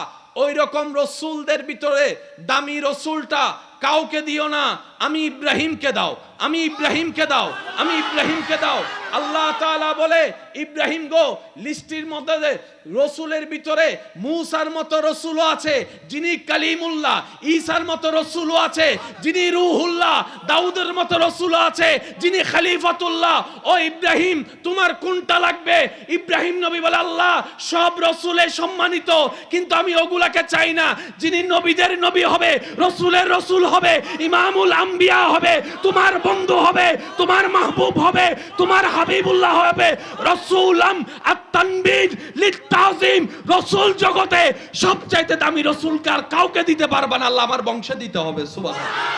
ওই রকম রসুলদের ভিতরে দামি রসুলটা কাউকে দিও না, আমি ইব্রাহিমকে দাও, আমি ইব্রাহিমকে দাও, আমি ইব্রাহিমকে দাও। আল্লাহ তাআলা বলে, ইব্রাহিম গো লিস্টির মধ্যে রসুলের ভিতরে মূসার মতো রসুলও আছে যিনি কালিমুল্লাহ, ঈসার মতো রসুলও আছে যিনি রূহুল্লাহ, দাউদের মতো রসুলও আছে যিনি খলিফাতুল্লাহ। ও ইব্রাহিম তোমার কোনটা লাগবে? ইব্রাহিম নবী বলে আল্লাহ সব রসুলের সম্মানিত, কিন্তু আমি ওগুলাকে চাই না। যিনি নবীদের নবী হবে, রসুলের রসুল হবে, ইমামুল আম্বিয়া হবে, তোমার বন্ধু হবে, তোমার মাহবুব হবে, তোমার হাবিবুল্লাহ হবে। রাসূলাম আত-তানবীর লিত-তাযীম, রাসূল জগতে সবচাইতে দামি রাসূলকে আর কাউকে দিতে পারবে না, আল্লাহ আমার বংশে দিতে হবে। সুবহানাল্লাহ।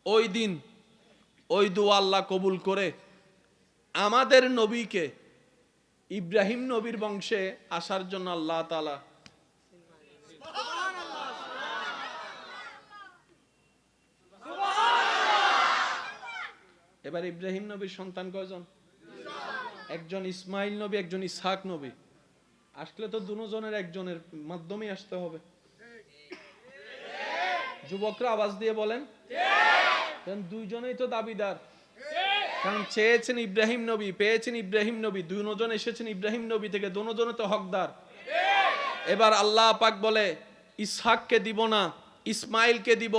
ওই দিন ওই দোয়া আল্লাহ কবুল করে আমাদের নবীকে ইব্রাহিম নবীর বংশে আসার জন্য আল্লাহ তাআলা এবার ইব্রাহিম নবীর সন্তান কয়জন? একজন ইসমাইল নবী, একজন ইসহাক নবী। আসলে তো দুজনের একজনের মাধ্যমে আসতে হবে। যুবকরা আওয়াজ দিয়ে বলেন কারণ দুইজনেই তো দাবিদার। কারণ চেয়েছেন ইব্রাহিম নবী, পেয়েছেন ইব্রাহিম নবী, দুজন এসেছেন ইব্রাহিম নবী থেকে, দুজনে তো হকদার। এবার আল্লাহ পাক বলে ইসহাককে দিব না, ইসমাইলকে দিব।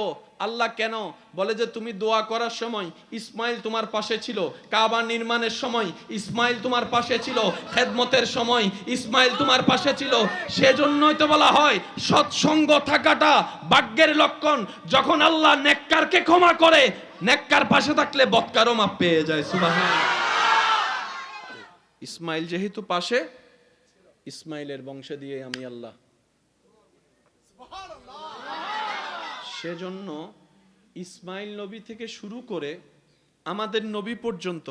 আল্লাহ কেন? বলে যে তুমি দোয়া করার সময় ইসমাইল তোমার পাশে ছিল, কাবা নির্মাণের সময় ইসমাইল তোমার পাশে ছিল, খেদমতের সময় ইসমাইল তোমার পাশে ছিল। সেজন্যই তো বলা হয় সৎসঙ্গ থাকাটা ভাগ্যের লক্ষণ। যখন আল্লাহ নেককারকে ক্ষমা করে, নেককার পাশে থাকলে বদকারও মাপ পেয়ে যায়। সুবহানাল্লাহ। ইসমাইল যেহেতু পাশে, ইসমাইলের বংশে দিয়ে আমি আল্লাহ। সেজন্য ইসমাইল নবী থেকে শুরু করে আমাদের নবী পর্যন্ত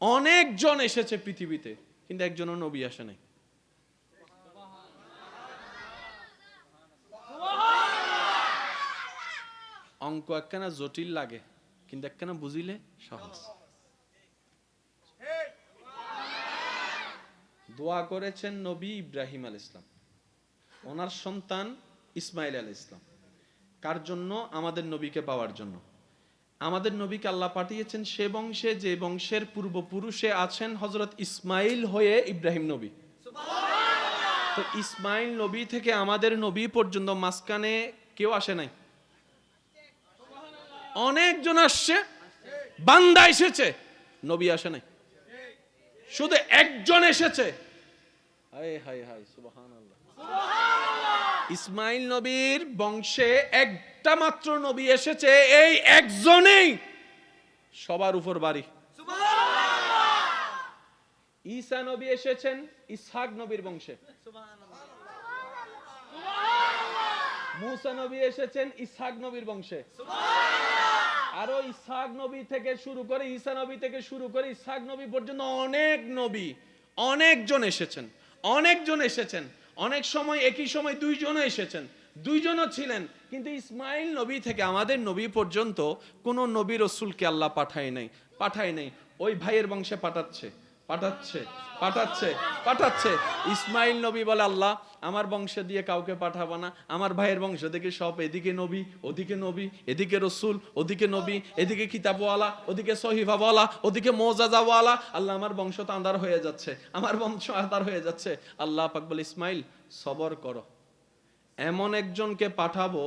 অনেকজন এসেছে পৃথিবীতে, কিন্তু একজনও নবী আসে নাই। অঙ্ক একখানা জটিল লাগে, কিন্তু একখানা বুঝিলে সহজ। দোয়া করেছেন নবী ইব্রাহিম আলাইহিস সালাম, ওনার সন্তান ইসমাইল আলাইহিস সালাম। কার জন্য? আমাদের নবীকে পাওয়ার জন্য। আমাদের নবীকে আল্লাহ পাঠিয়েছেন সে বংশে যে বংশের পূর্বপুরুষে আছেন হযরত ইসমাইল হয়ে ইব্রাহিম নবী। তো ইসমাইল নবী থেকে আমাদের নবী পর্যন্ত মাঝখানে কেউ আসে নাই। অনেকজন আসছে, বান্দা এসেছে, নবী আসে নাই। শুধু একজন এসেছে। হায় হায় হায়, সুবহানাল্লাহ। ইসমাইল নবীর বংশে একটা মাত্র নবী এসেছে, এই একজনেই সবার উপর বাড়ি। ঈসা নবী এসেছেন ইসহাক নবীর বংশে। মুসা নবী এসেছেন ইসহাক নবীর বংশে। আরো ইসহাক নবী থেকে শুরু করে, ঈসা নবী থেকে শুরু করে ইসহাক নবী পর্যন্ত অনেক নবী, অনেকজন এসেছেন, অনেকজন এসেছেন। অনেক সময় একই সময় দুইজনও এসেছেন, দুইজনও ছিলেন, কিন্তু ইসমাইল নবী থেকে আমাদের নবী পর্যন্ত কোন নবী রসুলকে আল্লাহ পাঠায় নাই। ওই ভাইয়ের বংশে পাঠাচ্ছে। ইসমাইল নবী বলে, আল্লাহ আমার বংশে দিয়ে কাউকে পাঠাবো না, আমার ভাইয়ের বংশ থেকে সব, এদিকে নবী ওদিকে নবী, এদিকে রসুল ওদিকে নবী, এদিকে কিতাবওয়ালা ওদিকে সহিফাওয়ালা, ওদিকে মোজাজাওয়ালা। আল্লাহ আমার বংশ তো আঁধার হয়ে যাচ্ছে। আল্লাহ পাক বলে, ইসমাইল সবর করো, এমন একজনকে পাঠাবো,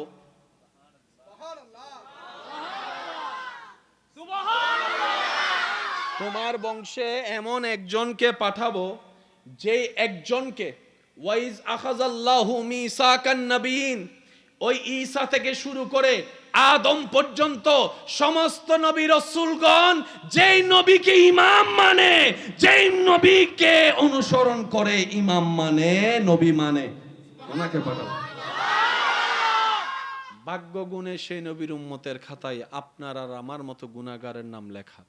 তোমার বংশে এমন একজনকে পাঠাবো, যেই একজনকে ওয়াইজ আখাযাল্লাহু মিসাকান নবিয়িন, ওই ঈসা থেকে শুরু করে আদম পর্যন্ত সমস্ত নবী রাসূলগণ যেই নবীকে ইমাম মানে, যেই নবীকে অনুসরণ করে, ইমাম মানে, নবী মানে, ওনাকে পাঠাবো। ভাগ্য গুণে সেই নবীর উম্মতের খাতায় আপনার আর আমার মতো গুনাহগারের নাম লেখা।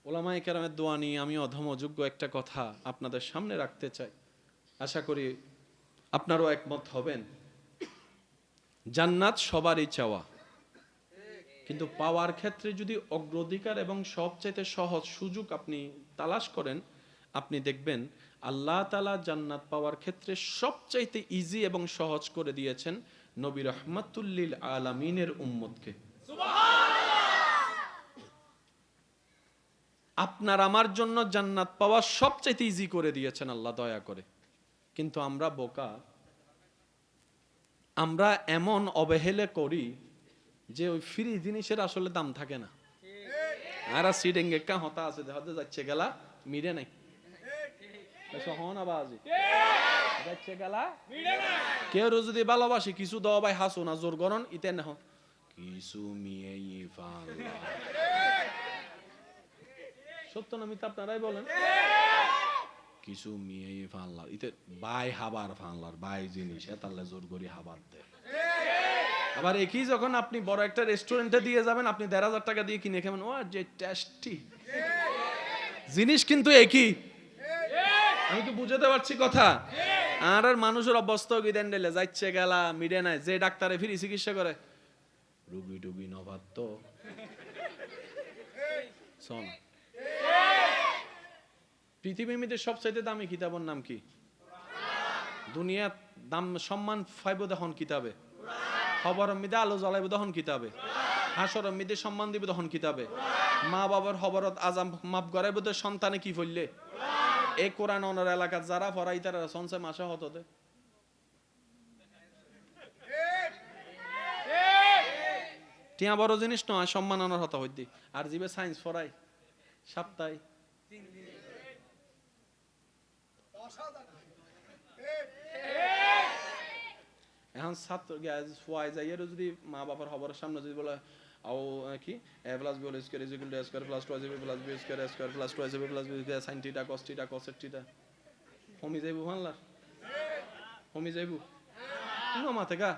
ওলামায়ে কেরামের দোয়া নিয়ে আমি অধম অযোগ্য একটা কথা আপনাদের সামনে রাখতে চাই, আশা করি আপনারাও একমত হবেন। জান্নাত সবারই চাওয়া, কিন্তু পাওয়ার ক্ষেত্রে যদি অগ্রাধিকার এবং সবচাইতে সহজ সুযোগ আপনি তালাশ করেন, আপনি দেখবেন আল্লাহ তাআলা জান্নাত পাওয়ার ক্ষেত্রে সবচাইতে ইজি এবং সহজ করে দিয়েছেন নবী রাহমাতুল লিল আলামিনের উম্মতকে। আপনার আমার জন্য জান্নাত পাওয়া সবচাইতে ইজি করে দিয়েছেন আল্লাহ দয়া করে। কিন্তু আমরা বোকা, আমরা এমন অবহেলা করি যে ওই ফ্রি জিনিসের আসলে দাম থাকে না। আর সিডিং একা হতা আছে, হতে যাচ্ছে গেলা মিরে নাই, যাচ্ছে গেলা কেউ যদি ভালোবাসে কিছু দাও ভাই, হাসো না জোর গরন ইতে না কিছু মিয়ে সত্য না মিথ্যা আপনারাই বলেন। কিছু মিয়ে ফানলার ইতে বাই হাবার ফানলার বাই জিনিস তাহলে জোর করি হাবার দে। আবার একই যখন আপনি বড় একটা রেস্টুরেন্টে দিয়ে যাবেন, আপনি ১,৫০০ টাকা দিয়ে কিনে খাবেন, ও যে টেস্টি জিনিস কিন্তু একই। আমি কি বুঝাতে পারছি কথা? আর মানুষের অবস্থা কি দেন দিলে যাচ্ছে গেলা মিডে নাই, যে ডাক্তারে ফ্রি চিকিৎসা করে রুগী টুগী নবাত্ত শোন। পৃথিবীর মধ্যে সবচাইতে দামি কিতাবের নাম কি? দুনিয়া দাম সম্মান পাইব তখন কিতাবে, খবরের মধ্যে আলো জ্বলাইব তখন কিতাবে, হাসরের মধ্যে সম্মান দিব তখন কিতাবে, মা বাবার খবরত আজাম মাপ করাইব তো সন্তানে কি ফললে। এই কোরআন অনার এলাকার যারা পড়াই তারা সঞ্চে মাসে হততে টিয়া বড় জিনিস নয়, সম্মান আনার হতা হইতে। আর জিবে সায়েন্স পড়াই সপ্তাহে এখন ছাত্র যদি মা বাবার খবরের সামনে যদি বলে আও কি a plus b whole square is equal to a square plus 2ab plus b square a square plus 2ab plus b square sin theta cos theta cosec theta হমি যাইবো বাংলা হমি যাইবো না মাথা গা।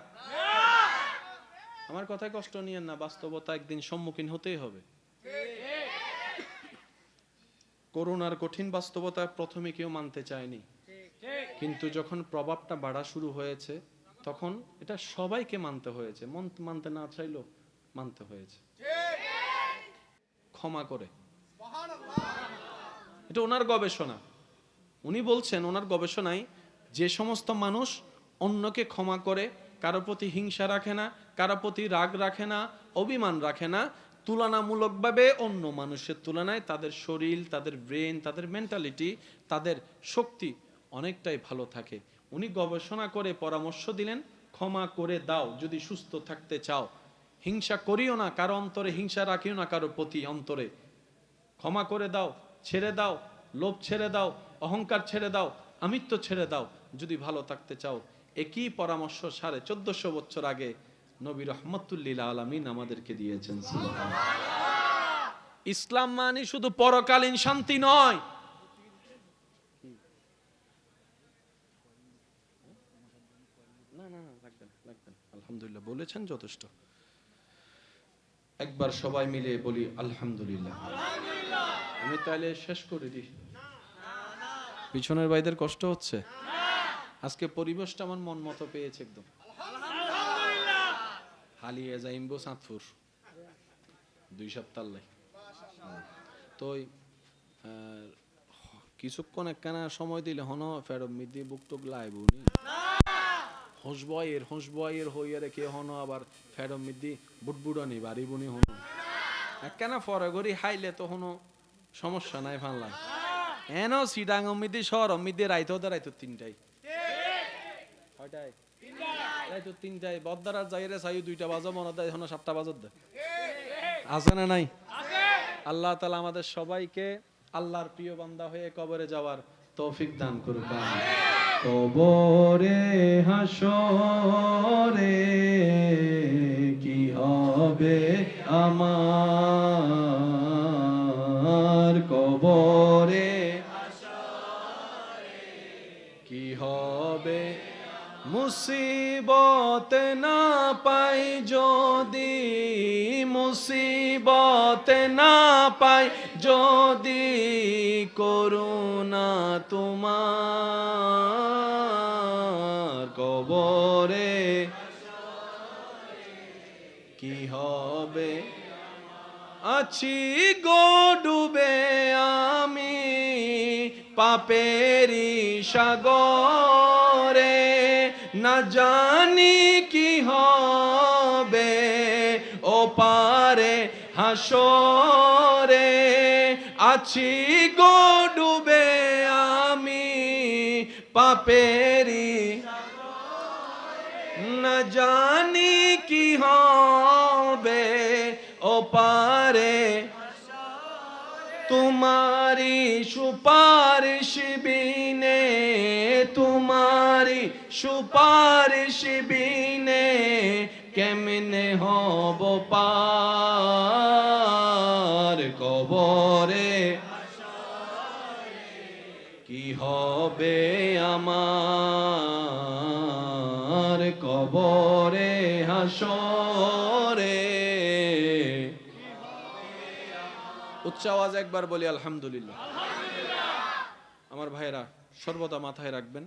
আমার কথায় কষ্ট নিয়েন না, বাস্তবতা একদিন সম্মুখীন হতেই হবে। করোনার কঠিন বাস্তবতা প্রথমে কেউ মানতে চায়নি, কিন্তু যখন প্রভাবটা বাড়া শুরু হয়েছে তখন এটা সবাইকে মানতে হয়েছে, মানতে না চাইলেও মানতে হয়েছে। ক্ষমা করে, এটা ওনার গবেষণা। উনি বলছেন ওনার গবেষণায় যে সমস্ত মানুষ অন্যকে ক্ষমা করে, কারো প্রতি হিংসা রাখে না, কারো প্রতি রাগ রাখে না, অভিমান রাখে না, তুলনামূলকভাবে অন্য মানুষের তুলনায় তাদের শরীর, তাদের ব্রেন, তাদের মেন্টালিটি, তাদের শক্তি অনেকটাই ভালো থাকে। উনি গবেষণা করে পরামর্শ দিলেন, ক্ষমা করে দাও যদি সুস্থ থাকতে চাও। হিংসা করিও না, কারো অন্তরে হিংসা রাখিও না, কারো প্রতি অন্তরে ক্ষমা করে দাও, ছেড়ে দাও, লোভ ছেড়ে দাও, অহংকার ছেড়ে দাও, আমিত্ব ছেড়ে দাও যদি ভালো থাকতে চাও। একই পরামর্শ 1450 বছর আগে নবী রাহমাতুল লিল আলামিন আমাদেরকে দিয়েছেন। ইসলাম মানে শুধু পরকালীন শান্তি নয়, আলহামদুলিল্লাহ বলেছেন যথেষ্ট। একবার সবাই মিলে বলি আলহামদুলিল্লাহ। আমি তাহলে শেষ করে দিই, পিছনের ভাইদের কষ্ট হচ্ছে। আজকে পরিবেশটা আমার মন মতো পেয়েছে একদম। হালিয়ে যাইমবো চাঁদপুর 2 সপ্তাহ লাই। তো কিছুক্ষণ একখানা সময় দিলে হন ফেরত মিদি বুক টুক লাইব নি হসবয়ের হইয়া রেখে হন আবার ফেরত মিদি বুটবুড়ানি বাড়ি বুনি হন একখানা ফরে গড়ি হাইলে তো হন সমস্যা নাই ফানলাম এন সিডাং মিদি শহর মিদি রাইতো রাইতো 3টায় কয়টায় রাইতো 3টায় বদ্দারার যাইরে চাই 2টা বাজে মনে দেয় হন 7টা বাজত দেয় আছে না নাই? আল্লাহ তাআলা আমাদের সবাইকে আল্লাহর প্রিয় বান্দা হয়ে কবরে যাওয়ার তৌফিক দান করুক। কবরে হাসরে কি হবে আমার, কবরে কি হবে মুসিবত না পাই যদি, মুসিবত না পাই যদি করুণা তোমার, কবরে কি হবে আছি গো ডুবে আমি পাপেরি সাগরে, না জানি কি হবে ও পারে হাসরে, আছি গো ডুবে আমি পাপেরি, না জানি কি হবে ও পারে, তোমারি সুপারিশ বিনে, তোমারি সুপারিশ বিনে কেমনে হব পার, কবরে কি হবে আমার, কবরে হাসরে। উচ্চ আওয়াজ একবার বলি আলহামদুলিল্লাহ। আমার ভাইরা সর্বদা মাথায় রাখবেন,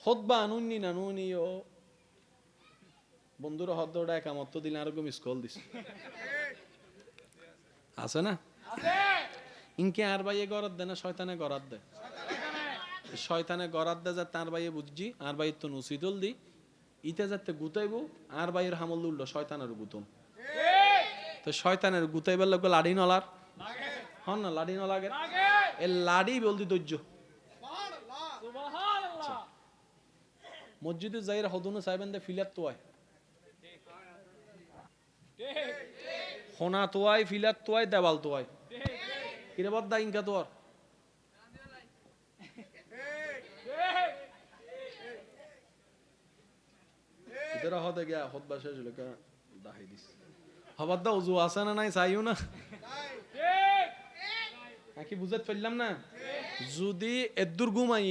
খুতবা আনুনি না নুনি ও বন্ধুরা হদ্দটা একামত্ত দিলে আরো মিস কল দিস আছে না? ইনকে আর ভাইয়ে গরাত দেয় না শয়তানে গরাত দেয়, শয়তানে গরাত দেয় যা তার ভাইয়ে বুঝছি আর ভাইয়ের তো নুসিদল দি ইতে যাতে গুতাইব আর ভাইয়ের হামল উল্লো শয়তানের গুতম, তো শয়তানের গুতাইবার লোক লাড়ি নলার হন না, লাড়ি নলাগে এ লাড়ি বলদি ধৈর্য। মসজিদে যাইরা হদুনো সাইবেন দে ফিলাত তোয়ায় হোনা তোয়ায় ফিলাত তোয়ায় দেওয়াল তোয়ায় কিরে বদ্দা ইনকা তোয়ার ইদারা হদে গিয়া হদবা শেষ হলো কা দাহাই দিস হবাদ্দা উজু আছে না নাই চাইও না নাকি বুঝাতে পারলাম না? যদি এদুর ঘুমাই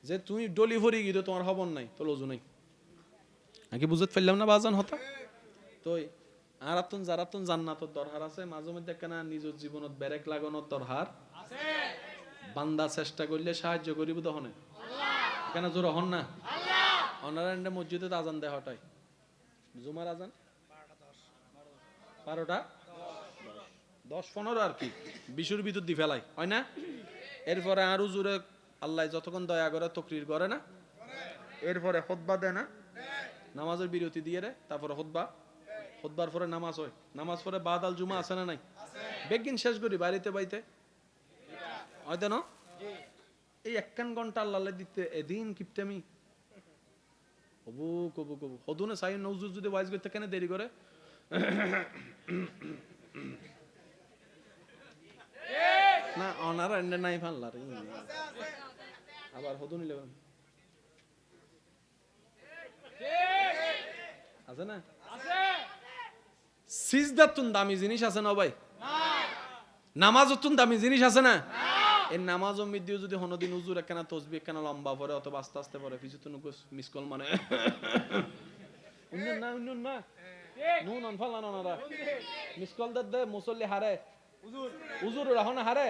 যে তুমি ডলি ভরি গিয়ে তোমার খবর নাই তো লজু নাই নাকি বুঝাতে পারলাম না বাজান হতা তো আর আতুন যারাতুন জান্নাতর দরকার আছে, মাঝে মধ্যে কেনা নিজের জীবনত ব্যারেক লাগানোর দরকার আছে, বান্দা চেষ্টা করলে সাহায্য করিব তখন কেন জোর হন না অনারান্ডে মসজিদে আজান দেয় হটাই জুমার আজান 12টা 10-15 আর কি 20-এর ভিতর দি ফেলাই হয় না, এরপরে আরো জোরে আল্লাহ যতক্ষণ দয়া করে তকরির করে না, এরপরে খুতবা দেয় না, নামাজের বিরতি দিয়ে রে, তারপরে খুতবার পরে নামাজ হয়, নামাজ পরে বাদাল জুমা আছে না নাই, বেগিন শেষ করি বাড়িতে বাইতে হয়তো না এই 1 ঘন্টা আল্লাহ দিতে এদিন কিপতেমি কবু কবু কবু হদুনে সাই নজরুল যদি ওয়াইজ করতে কেন দেরি করে না অনার এন্ডে নাই ফানলার আবার হদু নিলে আছে না সিজদাতুন দামি জিনিস আছে না ভাই, নামাজতুন দামি জিনিস আছে না, এই নামাজ মিদিও যদি হনদিন হুজুর একখানা তসবিহ একখানা লম্বা পড়ে অথবা আস্তে আস্তে পড়ে কিছু তো মিস কল মানে উন্নন না নুন অনফাল না মিস কল দে মুসল্লি হারে হুজুর রাহনা হারে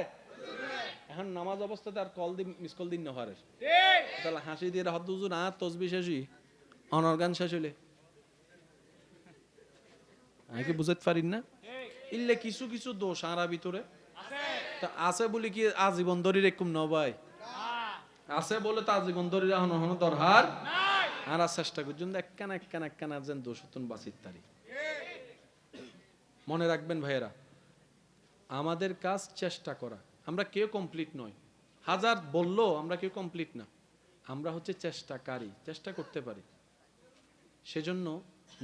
এখন নামাজ অবস্থাতে আর কল দিন মিস কল দিন না হারে তাহলে হাসি দিয়ে হদ দুজুর আর তসবি শেষই অনর্গান শেষ হইলে আমি কি বুঝাতে পারি না ইল্লে কিছু কিছু দোষ আরা ভিতরে তা আছে বলে কি আজীবন ধরে রেখুম ন ভাই আছে বলে তো আজীবন ধরে রাখুন হনো দরকার আর চেষ্টা করছেন একখানা যেন দোষ হতুন বাঁচিত তারি মনে রাখবেন ভাইয়েরা আমাদের কাজ চেষ্টা করা আমরা কেউ কমপ্লিট নয় হাজার বললো আমরা কেউ কমপ্লিট না আমরা হচ্ছে চেষ্টাকারী চেষ্টা করতে পারি সেজন্য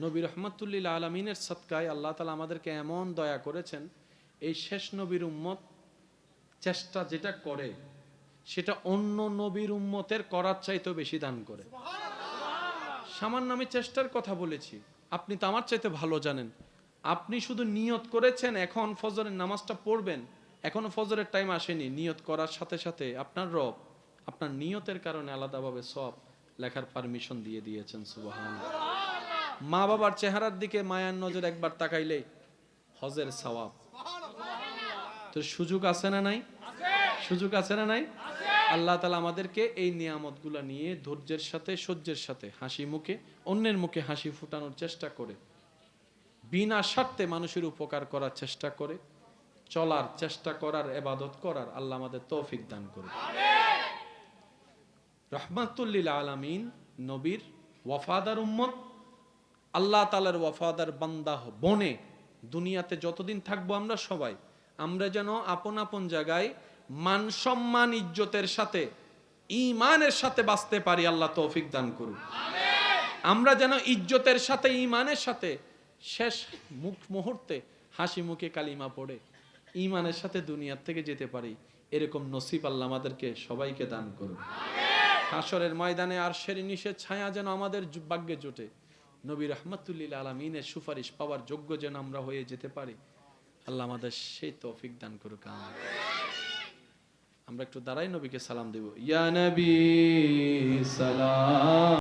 নবী রহমাতুল্লিল আলমিনের সৎকায় আল্লাহ তাআলা আমাদেরকে এমন দয়া করেছেন এই শেষ নবীর উম্মত চেষ্টা যেটা করে সেটা অন্য নবীর উম্মতের করার চাইতেও বেশি দান করে সামান্য আমি চেষ্টার কথা বলেছি আপনি তো আমার চাইতে ভালো জানেন আপনি শুধু নিয়ত করেছেন এখন ফজরের নামাজটা পড়বেন এখনো ফজরের টাইম আসেনি নিয়ত করার সাথে সাথে আপনার রব আপনার নিয়তের কারণে আলাদাভাবে সব লেখার পারমিশন দিয়ে দিয়েছেন সুবহানাল্লাহ মা বাবার চেহারার দিকে মায়ার নজর একবার তাকাইলেই হজের সওয়াব তো সুযোগ আছে না নাই সুযোগ আছে না নাই আল্লাহ তাআলা আমাদেরকে এই নিয়ামতগুলো নিয়ে ধৈর্যের সাথে সহ্যের সাথে হাসি মুখে অন্যের মুখে হাসি ফুটানোর চেষ্টা করে বিনা স্বার্থে মানুষের উপকার করার চেষ্টা করে চলার চেষ্টা করার ইবাদত করার আল্লাহ আমাদের তৌফিক দান করুন আমিন রাহমাতুল লিল আলামিন নবীর ওয়াফাদার উম্মত আল্লাহ তাআলার ওয়াফাদার বান্দা বনে দুনিয়াতে যতদিন থাকবো আমরা সবাই আমরা যেন আপন আপন জায়গায় মান সম্মান ইজ্জতের সাথে ঈমানের সাথে বাঁচতে পারি আল্লাহ তৌফিক দান করুন আমিন আমরা যেন ইজ্জতের সাথে ঈমানের সাথে শেষ মুহূর্তে হাসি মুখে কালিমা পড়ে ঈমানের সাথে দুনিয়ার থেকে যেতে পারি এরকম নসিব আল্লাহ আমাদেরকে সবাইকে দান করুন আমিন হাসরের ময়দানে আরশের নিচে ছায়া যেন আমাদের ভাগ্যে জোটে নবী রাহমাতুল লিল আলামিনের সুপারিশ পাওয়ার যোগ্য যেন আমরা হয়ে যেতে পারি আল্লাহ আমাদের সেই তৌফিক দান করুক আমিন আমরা একটু দাঁড়াই নবীকে সালাম দেব ইয়া নবী সালাম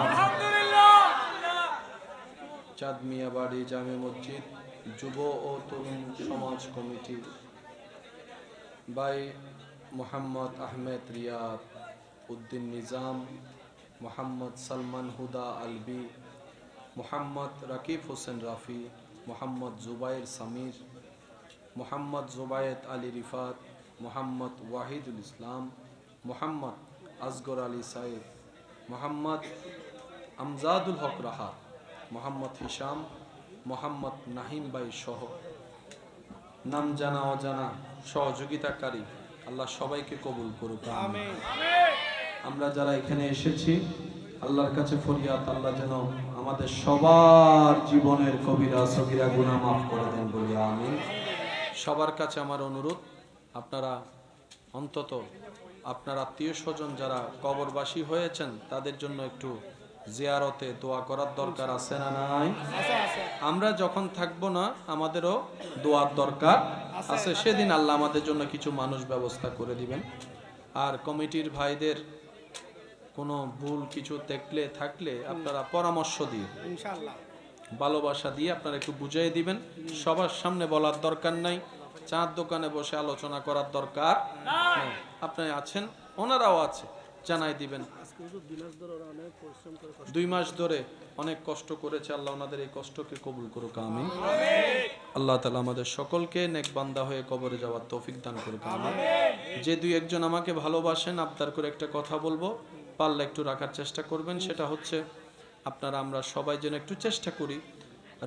আলহামদুলিল্লাহ চাঁদ মিয়া বাড়ি জামে মসজিদ যুব ও তরুণ সমাজ কমিটি ভাই মোহাম্মদ আহমেদ রিয়াদ উদ্দিন নিজাম মোহাম্মদ সালমান হুদা আলবি মোহাম্মদ রাকিব হোসেন রাফি মোহাম্মদ জুবাইর সামির মোহাম্মদ জুবায়েদ আলী রিফাত মোহাম্মদ ওয়াহিদুল ইসলাম মোহাম্মদ আসগর আলী সাইদ মোহাম্মদ আমজাদুল হক রাহা মোহাম্মদ হিশাম মোহাম্মদ নাহিম ভাই সহ নাম জানা অজানা সহযোগিতাকারী আল্লাহ সবাইকে কবুল করুক আমিন আমরা যারা এখানে এসেছি আল্লাহর কাছে ফরিয়াদ আল্লাহ যেন আমাদের সবার জীবনের কবিরা সগীরা গুনাহ মাফ করে দেন বলি আমিন সবার কাছে আমার অনুরোধ আপনারা অন্তত আপনার আত্মীয় স্বজন যারা কবরবাসী হয়েছেন তাদের জন্য একটু জিয়ারতে দোয়া করার দরকার আছে না নাই আমরা যখন থাকবো না আমাদেরও দোয়ার দরকার আছে সেদিন আল্লাহ আমাদের জন্য কিছু মানুষ ব্যবস্থা করে দিবেন আর কমিটির ভাইদের কোনো ভুল কিছু থাকলে আপনারা পরামর্শ দিয়ে ইনশাআল্লাহ ভালোবাসা দিয়ে আপনারা একটু বুঝিয়ে দিবেন সবার সামনে বলার দরকার নাই চাঁদ দোকানে বসে আলোচনা করার দরকার নাই আপনি আছেন ওনারাও আছে জানাই দিবেন 2 মাস ধরে অনেক কষ্ট করেছে আল্লাহ ওনাদের এই কষ্টকে কবুল করুক আমিন আল্লাহ তাআলা আমাদের সকলকে নেক বান্দা হয়ে কবরে যাওয়ার তৌফিক দান করুক আমিন যে 2-1 জন আমাকে ভালোবাসেন আবদার করে একটা কথা বলবো পারলে একটু রাখার চেষ্টা করবেন সেটা হচ্ছে আপনারা আমরা সবাই যেন একটু চেষ্টা করি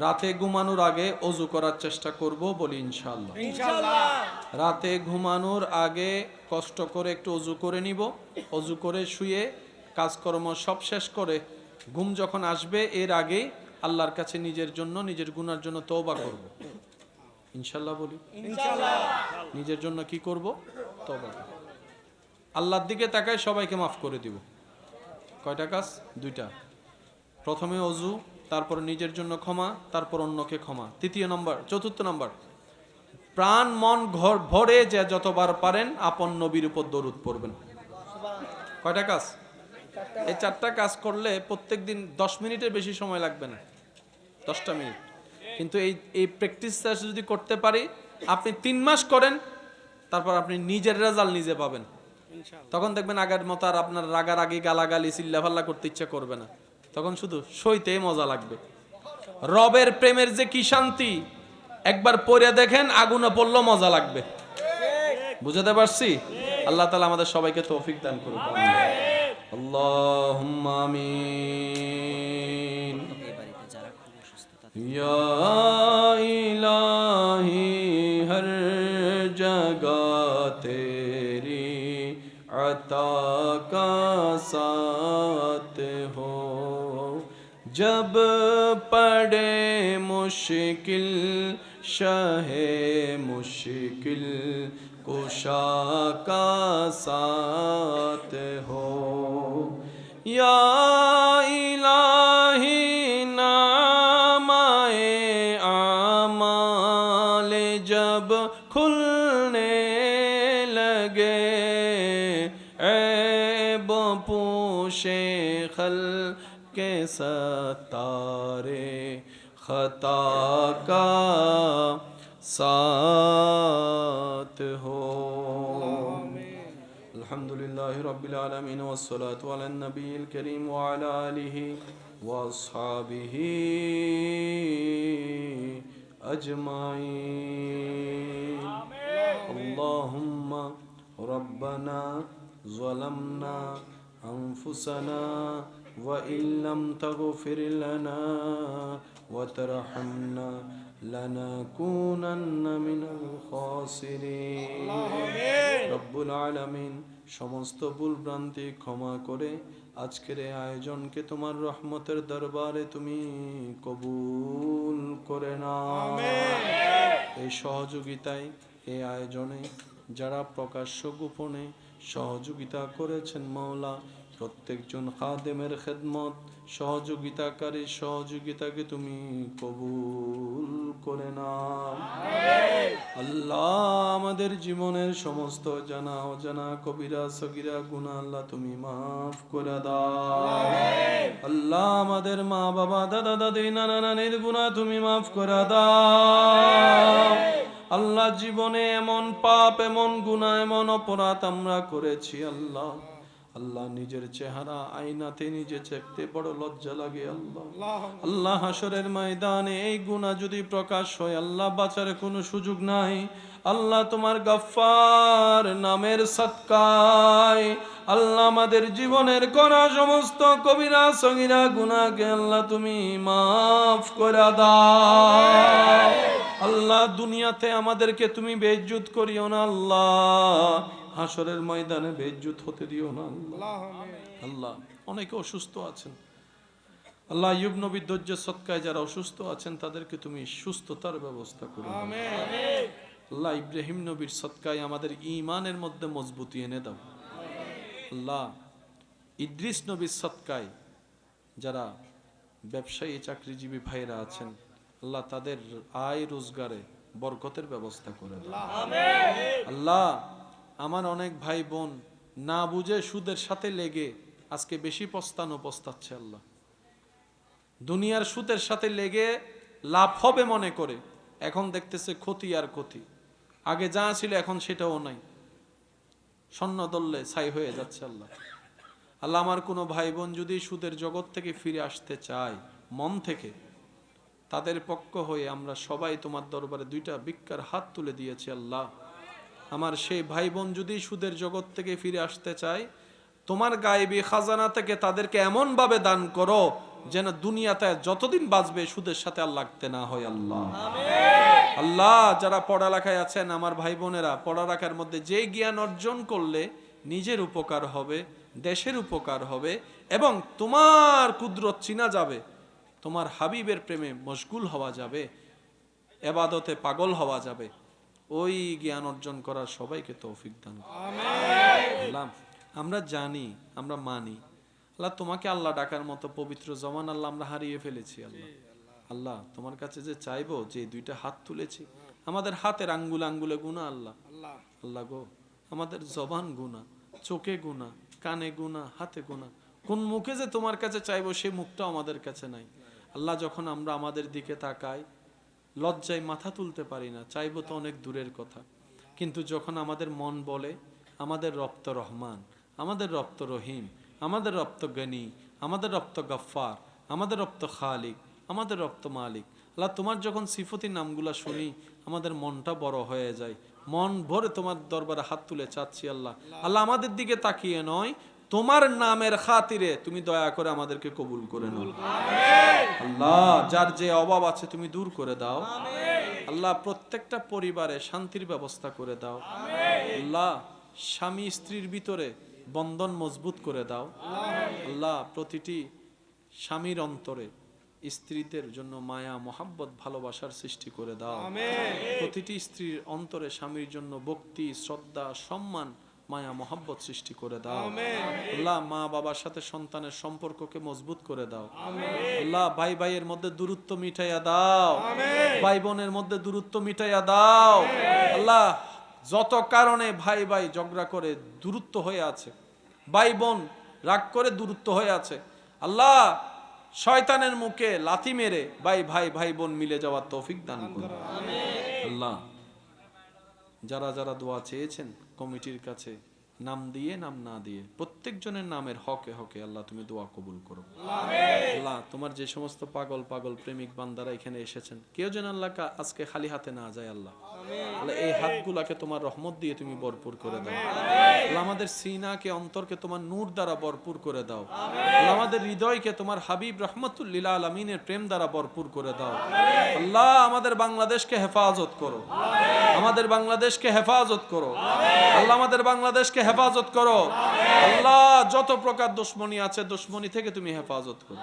রাতে ঘুমানোর আগে ওযু করার চেষ্টা করব বলি ইনশাআল্লাহ রাতে ঘুমানোর আগে কষ্ট করে একটু ওযু করে নিব ওযু করে শুয়ে কাজকর্ম সব শেষ করে ঘুম যখন আসবে এর আগে আল্লাহর কাছে নিজের জন্য নিজের গুনার জন্য তওবা করব ইনশাআল্লাহ বলি ইনশাআল্লাহ নিজের জন্য কি করব তওবা আল্লাহর দিকে তাকায় সবাইকে মাফ করে দিব কয়টা কাজ 2টা প্রথমে ওযু তারপর নিজের জন্য ক্ষমা তারপর অন্যকে ক্ষমা 4th নাম্বার প্রাণ মন ঘর ভরে যে যতবার পারেন আপন নবীর উপর দরুদ পড়বেন কয়টা কাজ এই 4টা কাজ করলে প্রত্যেকদিন 10 মিনিটের বেশি সময় লাগবে না 10টা মিনিট কিন্তু এই প্র্যাকটিসটা যদি করতে পারি আপনি 3 মাস করেন তারপর আপনি নিজের রেজাল্ট নিজে পাবেন। তখন দেখবেন আগের মতো আর আপনার রাগারাগি গালাগালি চিল্লাফাল্লা করতে ইচ্ছা করবে না, তখন শুধু সইতেই মজা লাগবে। রবের প্রেমের যে কি শান্তি, একবার পড়ে দেখেন, আগুনে পড়লেও মজা লাগবে। বুঝাতে পারছি? আল্লাহ তাআলা আমাদের সবাইকে তৌফিক দান করুন। আল্লাহুম্মা আমিন। ইয়া ইলাহি হর জগহ তেরি अता का साथ हो, जब पड़े मुश्किल शहे मुश्किल कुशा का साथ हो, या इलाही नामाए आमाल जब खुलने लगे, ऐब पूशे खल के सतारे खता का साथ हो। अल्हम्दुलिल्लाहि रब्बिल आलमीन वस्सलातु अला नबील करीम व अला आलिहि व अस्हाबिहि अजमाइन। अल्लाहुम्मा रब्बना ज़लमना अनफुसना व इल्लम तगफिर लना व तरहमना लनकूनन्न मिनल खासिरीन। रब्बुल आलमीन समस्त भूल भ्रांति क्षमा करे আজকের এই আয়োজনকে তোমার রহমতের দরবারে তুমি কবুল করে নাও। আমিন। এই সহযোগিতায়, এই আয়োজনে যারা প্রকাশ্য গোপনে সহযোগিতা করেছেন মাওলা, প্রত্যেকজন খাদেমের খেদমত সহযোগিতাকারী সহযোগিতাকে তুমি কবুল করে নাও। আল্লাহ, আমাদের জীবনের সমস্ত জানা অজানা কবিরা সগীরা গুনাহ আল্লাহ তুমি মাফ করে দাও। আল্লাহ, আমাদের মা বাবা দাদা দাদি নানা নানির গুনাহ তুমি মাফ করে দাও। আল্লাহ, জীবনে এমন পাপ, এমন গুনাহ, এমন অপরাধ আমরা করেছি আল্লাহ, আল্লাহ নিজের চেহারা আয়নাতে নিজে দেখতে বড় লজ্জা লাগে আল্লাহ। আল্লাহ, হাসরের ময়দানে এই গুনাহ যদি প্রকাশ হয় আল্লাহ, বাঁচার কোনো সুযোগ নাই। আল্লাহ, তোমার গফফার নামের সদকায় আল্লাহ আমাদের জীবনের করা সমস্ত কবিরা সগীরা গুনাহকে আল্লাহ তুমি মাফ করে দাও। আল্লাহ, দুনিয়াতে আমাদেরকে তুমি বেইজ্জত করিও না আল্লাহ, হাসরের ময়দানে বেইজ্জত হতে দিও না আল্লাহ। আল্লাহ, অনেকে অসুস্থ আছেন আল্লাহ, আইয়ুব নবীর ধৈর্যের সদকায় যারা অসুস্থ আছেন তাদেরকে তুমি সুস্থতার ব্যবস্থা করো। আমিন। আল্লাহ, ইব্রাহিম নবীর সদকায় আমাদের ঈমানের মধ্যে মজবুতি এনে দাও। আল্লাহ, ইদ্রিস নবীর সদকায় যারা ব্যবসায়ী চাকরিজীবী ভাইরা আছেন আল্লাহ, তাদের আয় রোজগারে বরকতের ব্যবস্থা করে দাও। আমিন। আল্লাহ, আমার অনেক ভাই বোন না বুঝে সুদের সাথে লেগে আজকে বেশি পস্তাচ্ছে আল্লাহ, দুনিয়ার সুদের সাথে লেগে লাভ হবে মনে করে এখন দেখতেছে ক্ষতি আর ক্ষতি। আগে যা ছিল এখন সেটাও নাই, স্বর্ণ দললে ছাই হয়ে যাচ্ছে আল্লাহ। আল্লাহ, আমার কোনো ভাই বোন যদি সুদের জগৎ থেকে ফিরে আসতে চায় মন থেকে, তাদের পক্ষ হয়ে আমরা সবাই তোমার দরবারে দুইটা ভিক্ষার হাত তুলে দিয়েছি আল্লাহ। আমার সেই ভাই বোন যদি সুদের জগৎ থেকে ফিরে আসতে চায়, তোমার গায়েবী খাজানা থেকে তাদেরকে এমন ভাবে দান করো যেন দুনিয়াতে যতদিন বাঁচবে সুদের সাথে আর লাগতে না হয় আল্লাহ। আল্লাহ, যারা পড়ালেখায় আছেন আমার ভাই বোনেরা, পড়ালেখার মধ্যে যে জ্ঞান অর্জন করলে নিজের উপকার হবে, দেশের উপকার হবে এবং তোমার কুদরত চিনা যাবে, তোমার হাবিবের প্রেমে মশগুল হওয়া যাবে, ইবাদতে পাগল হওয়া যাবে, ওই জ্ঞান অর্জন করার সবাইকে তৌফিক দান করো। আল্লাহ, আমরা জানি, আমরা মানি আল্লাহ, তোমাকে আল্লাহ ডাকার মতো পবিত্র জমান আল্লাহ আমরা হারিয়ে ফেলেছি আল্লাহ। আল্লাহ, তোমার কাছে যে চাইবো, যে দুইটা হাত তুলেছি, আমাদের হাতের আঙ্গুলে আঙ্গুলে গুনাহ আল্লাহ। আল্লাহ গো, আমাদের জবান গুনাহ, চোখে গুনাহ, কানে গুনাহ, হাতে গুনাহ, কোন মুখে যে তোমার কাছে চাইবো সেই মুখটাও আমাদের কাছে নাই আল্লাহ। যখন আমরা আমাদের দিকে তাকাই লজ্জায় মাথা তুলতে পারি না, চাইবো তো অনেক দূরের কথা, কিন্তু যখন আমাদের মন বলে আমাদের রব তো রহমান, আমাদের রব তো রহিম, আমাদের রব তো গনি, আমাদের রব তো গফফার, আমাদের রব তো খালিক, আমাদের রব তো মালিক, আল্লাহ তোমার যখন সিফতি নামগুলা শুনি আমাদের মনটা বড় হয়ে যায়, মন ভরে তোমার দরবারে হাত তুলে চাচ্ছি আল্লাহ, আল্লাহ আমাদের দিকে তাকিয়ে নয়, তোমার নামের খাতিরে তুমি দয়া করে আমাদেরকে কবুল করে নাও আল্লাহ। যার যে অভাব আছে তুমি দূর করে দাও আল্লাহ। প্রত্যেকটা পরিবারে শান্তির ব্যবস্থা করে দাও আল্লাহ। স্বামী স্ত্রীর ভিতরে বন্ধন মজবুত করে দাও আল্লাহ। প্রতিটি স্বামীর অন্তরে স্ত্রীদের জন্য মায়া মোহাব্বত ভালোবাসার সৃষ্টি করে দাও। প্রতিটি স্ত্রীর অন্তরে স্বামীর জন্য ভক্তি শ্রদ্ধা সম্মান মায়া মোহাব্বত সৃষ্টি করে দাও আল্লাহ। মা বাবার সাথে সন্তানের সম্পর্ককে মজবুত করে দাও আল্লাহ। ভাই ভাইয়ের মধ্যে দূরত্ব মিটাইয়া দাও, ভাই বোনের মধ্যে দূরত্ব মিটাইয়া দাও আল্লাহ। যত কারণে ভাই ভাই ঝগড়া করে দূরত্ব হয়ে আছে, ভাই বোন রাগ করে দূরত্ব হয়ে আছে আল্লাহ, শয়তানের মুখে লাথি মেরে ভাই ভাই ভাই বোন মিলে যাওয়ার তৌফিক দান করুন আল্লাহ। যারা যারা দোয়া চেয়েছেন কমিটির কাছে, নাম দিয়ে নাম না দিয়ে প্রত্যেকজনের নামের হকে হকে আল্লাহ তুমি দোয়া কবুল করো আল্লাহ। তোমার যে সমস্ত পাগল পাগল প্রেমিক বান্দারা এখানে এসেছেন কেউ যেন আল্লাহ আজকে খালি হাতে না যায় আল্লাহ। আল্লাহ এই হাতগুলাকে তোমার রহমত দিয়ে তুমি ভরপুর করে দাও আল্লাহ। আমাদের সিনাকে অন্তরকে তোমার নূর দ্বারা ভরপুর করে দাও আল্লাহ। আমাদের হৃদয়কে তোমার হাবিব রহমতুল লিল আলামিনের প্রেম দ্বারা ভরপুর করে দাও আল্লাহ। আমাদের বাংলাদেশকে হেফাজত করো, আমাদের বাংলাদেশকে হেফাজত করো আল্লাহ। আমাদের বাংলাদেশকে হেফাজত করো আল্লাহ। যত প্রকার দুশমনী আছে দুশমনী থেকে তুমি হেফাজত করো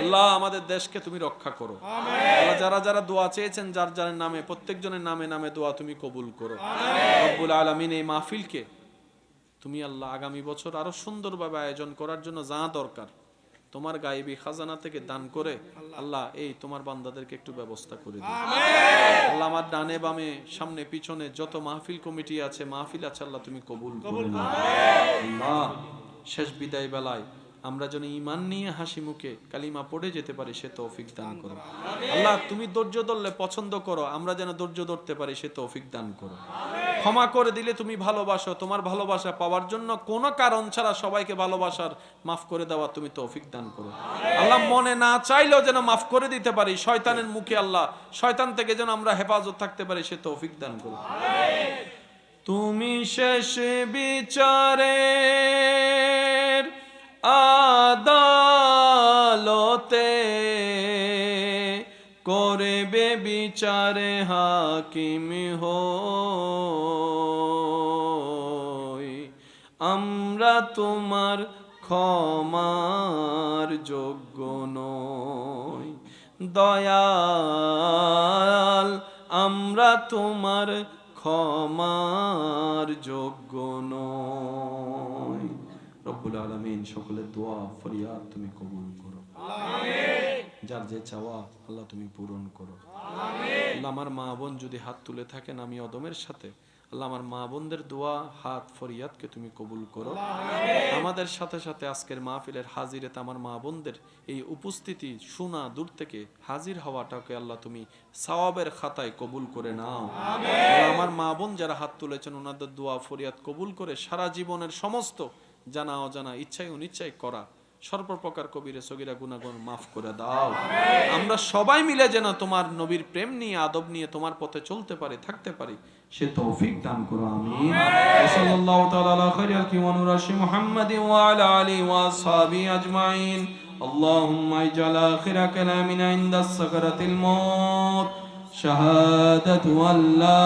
আল্লাহ। আমাদের দেশকে তুমি রক্ষা করো আল্লাহ। যারা যারা দোয়া চেয়েছেন যার যার নামে প্রত্যেকজনের নামে নামে দোয়া তুমি কবুল করো রব্বুল আলামিন। এই মাহফিলকে তুমি আল্লাহ আগামী বছর আরো সুন্দরভাবে আয়োজন করার জন্য যা দরকার তোমার গায়েবী খাজানা থেকে দান করে আল্লাহ এই তোমার বান্দাদেরকে একটু ব্যবস্থা করে দিও আল্লাহ। আমার ডানে বামে সামনে পিছনে যত মাহফিল কমিটি আছে মাহফিল আছে আল্লাহ তুমি কবুল করো আল্লাহ। শেষ বিদায় বেলায় আমরা যেন ঈমান নিয়ে হাসি মুখে কালিমা পড়ে যেতে পারি সে তৌফিক দান করো আল্লাহ। তুমি ধৈর্য ধরলে পছন্দ করো, আমরা যেন ধৈর্য ধরতে পারি সে তৌফিক দান করো। ক্ষমা করে দিলে তুমি ভালোবাসো, তোমার ভালোবাসা পাওয়ার জন্য কোনো কারণ ছাড়া সবাইকে ভালোবাসার মাফ করে দেওয়া তুমি তৌফিক দান করো আল্লাহ। মনে না চাইলেও যেন মাফ করে দিতে পারি, শয়তানের মুখে আল্লাহ শয়তান থেকে যেন আমরা হেফাজত থাকতে পারি সে তৌফিক দান করো। তুমি শেষ বিচারের আদালতে করবে বিচারে হাকিম হই, আমরা তোমার ক্ষমার যোগ্য নই দয়াল, আমরা তোমার ক্ষমার যোগ্য নই। রব্বুল আলামিন সকলের দোয়া ফরিয়াদ তুমি কবুল করো আমিন। যার যে চাওয়া আল্লাহ তুমি পূরণ করো আমিন। আল্লাহ আমার মা বোন যদি হাত তুলে থাকেন আমি অদমের সাথে আল্লাহ আমার মা বোনদের দোয়া হাত ফরিয়াদকে তুমি কবুল করো আমিন। আমাদের সাথে সাথে আজকের মাহফিলের হাজিরাতে আমার মা বোনদের এই উপস্থিতি শোনা দূর থেকে হাজির হওয়াটাকে আল্লাহ তুমি সওয়াবের খাতায় কবুল করে নাও আমিন। আমার মা বোন যারা হাত তুলেছেন ওনাদের দোয়া ফরিয়াদ কবুল করে সারা জীবনের সমস্ত জানা অজানা ইচ্ছায় অনিচ্ছায় করা সর্বপ্রকার কবিরে সগীরা গুনাহগান মাফ করে দাও আমিন। আমরা সবাই মিলে যেন তোমার নবীর প্রেম নিয়ে আদব নিয়ে তোমার পথে চলতে পারি থাকতে পারি সে তৌফিক দান করো আমিন। সাল্লাল্লাহু তাআলা আলা খাইরিল কি ওয়া নুরাশি মুহাম্মাদিন ওয়া আলা আলিহি ওয়া আসহাবিহি আজমাইন। আল্লাহুম্মা ইজআল আখিরা কালামিনা ইনদাস সাকরাতিল মাউত শাহাদাতু আল্লা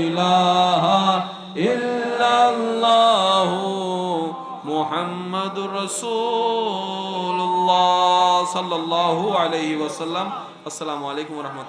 ইলাহা ইল্লাল্লাহু মুহাম্মাদুর রাসূলুল্লাহ সাল্লাল্লাহু আলাইহি ওয়াসাল্লাম। আসসালামু আলাইকুম ওয়া রাহমাতুল্লাহ।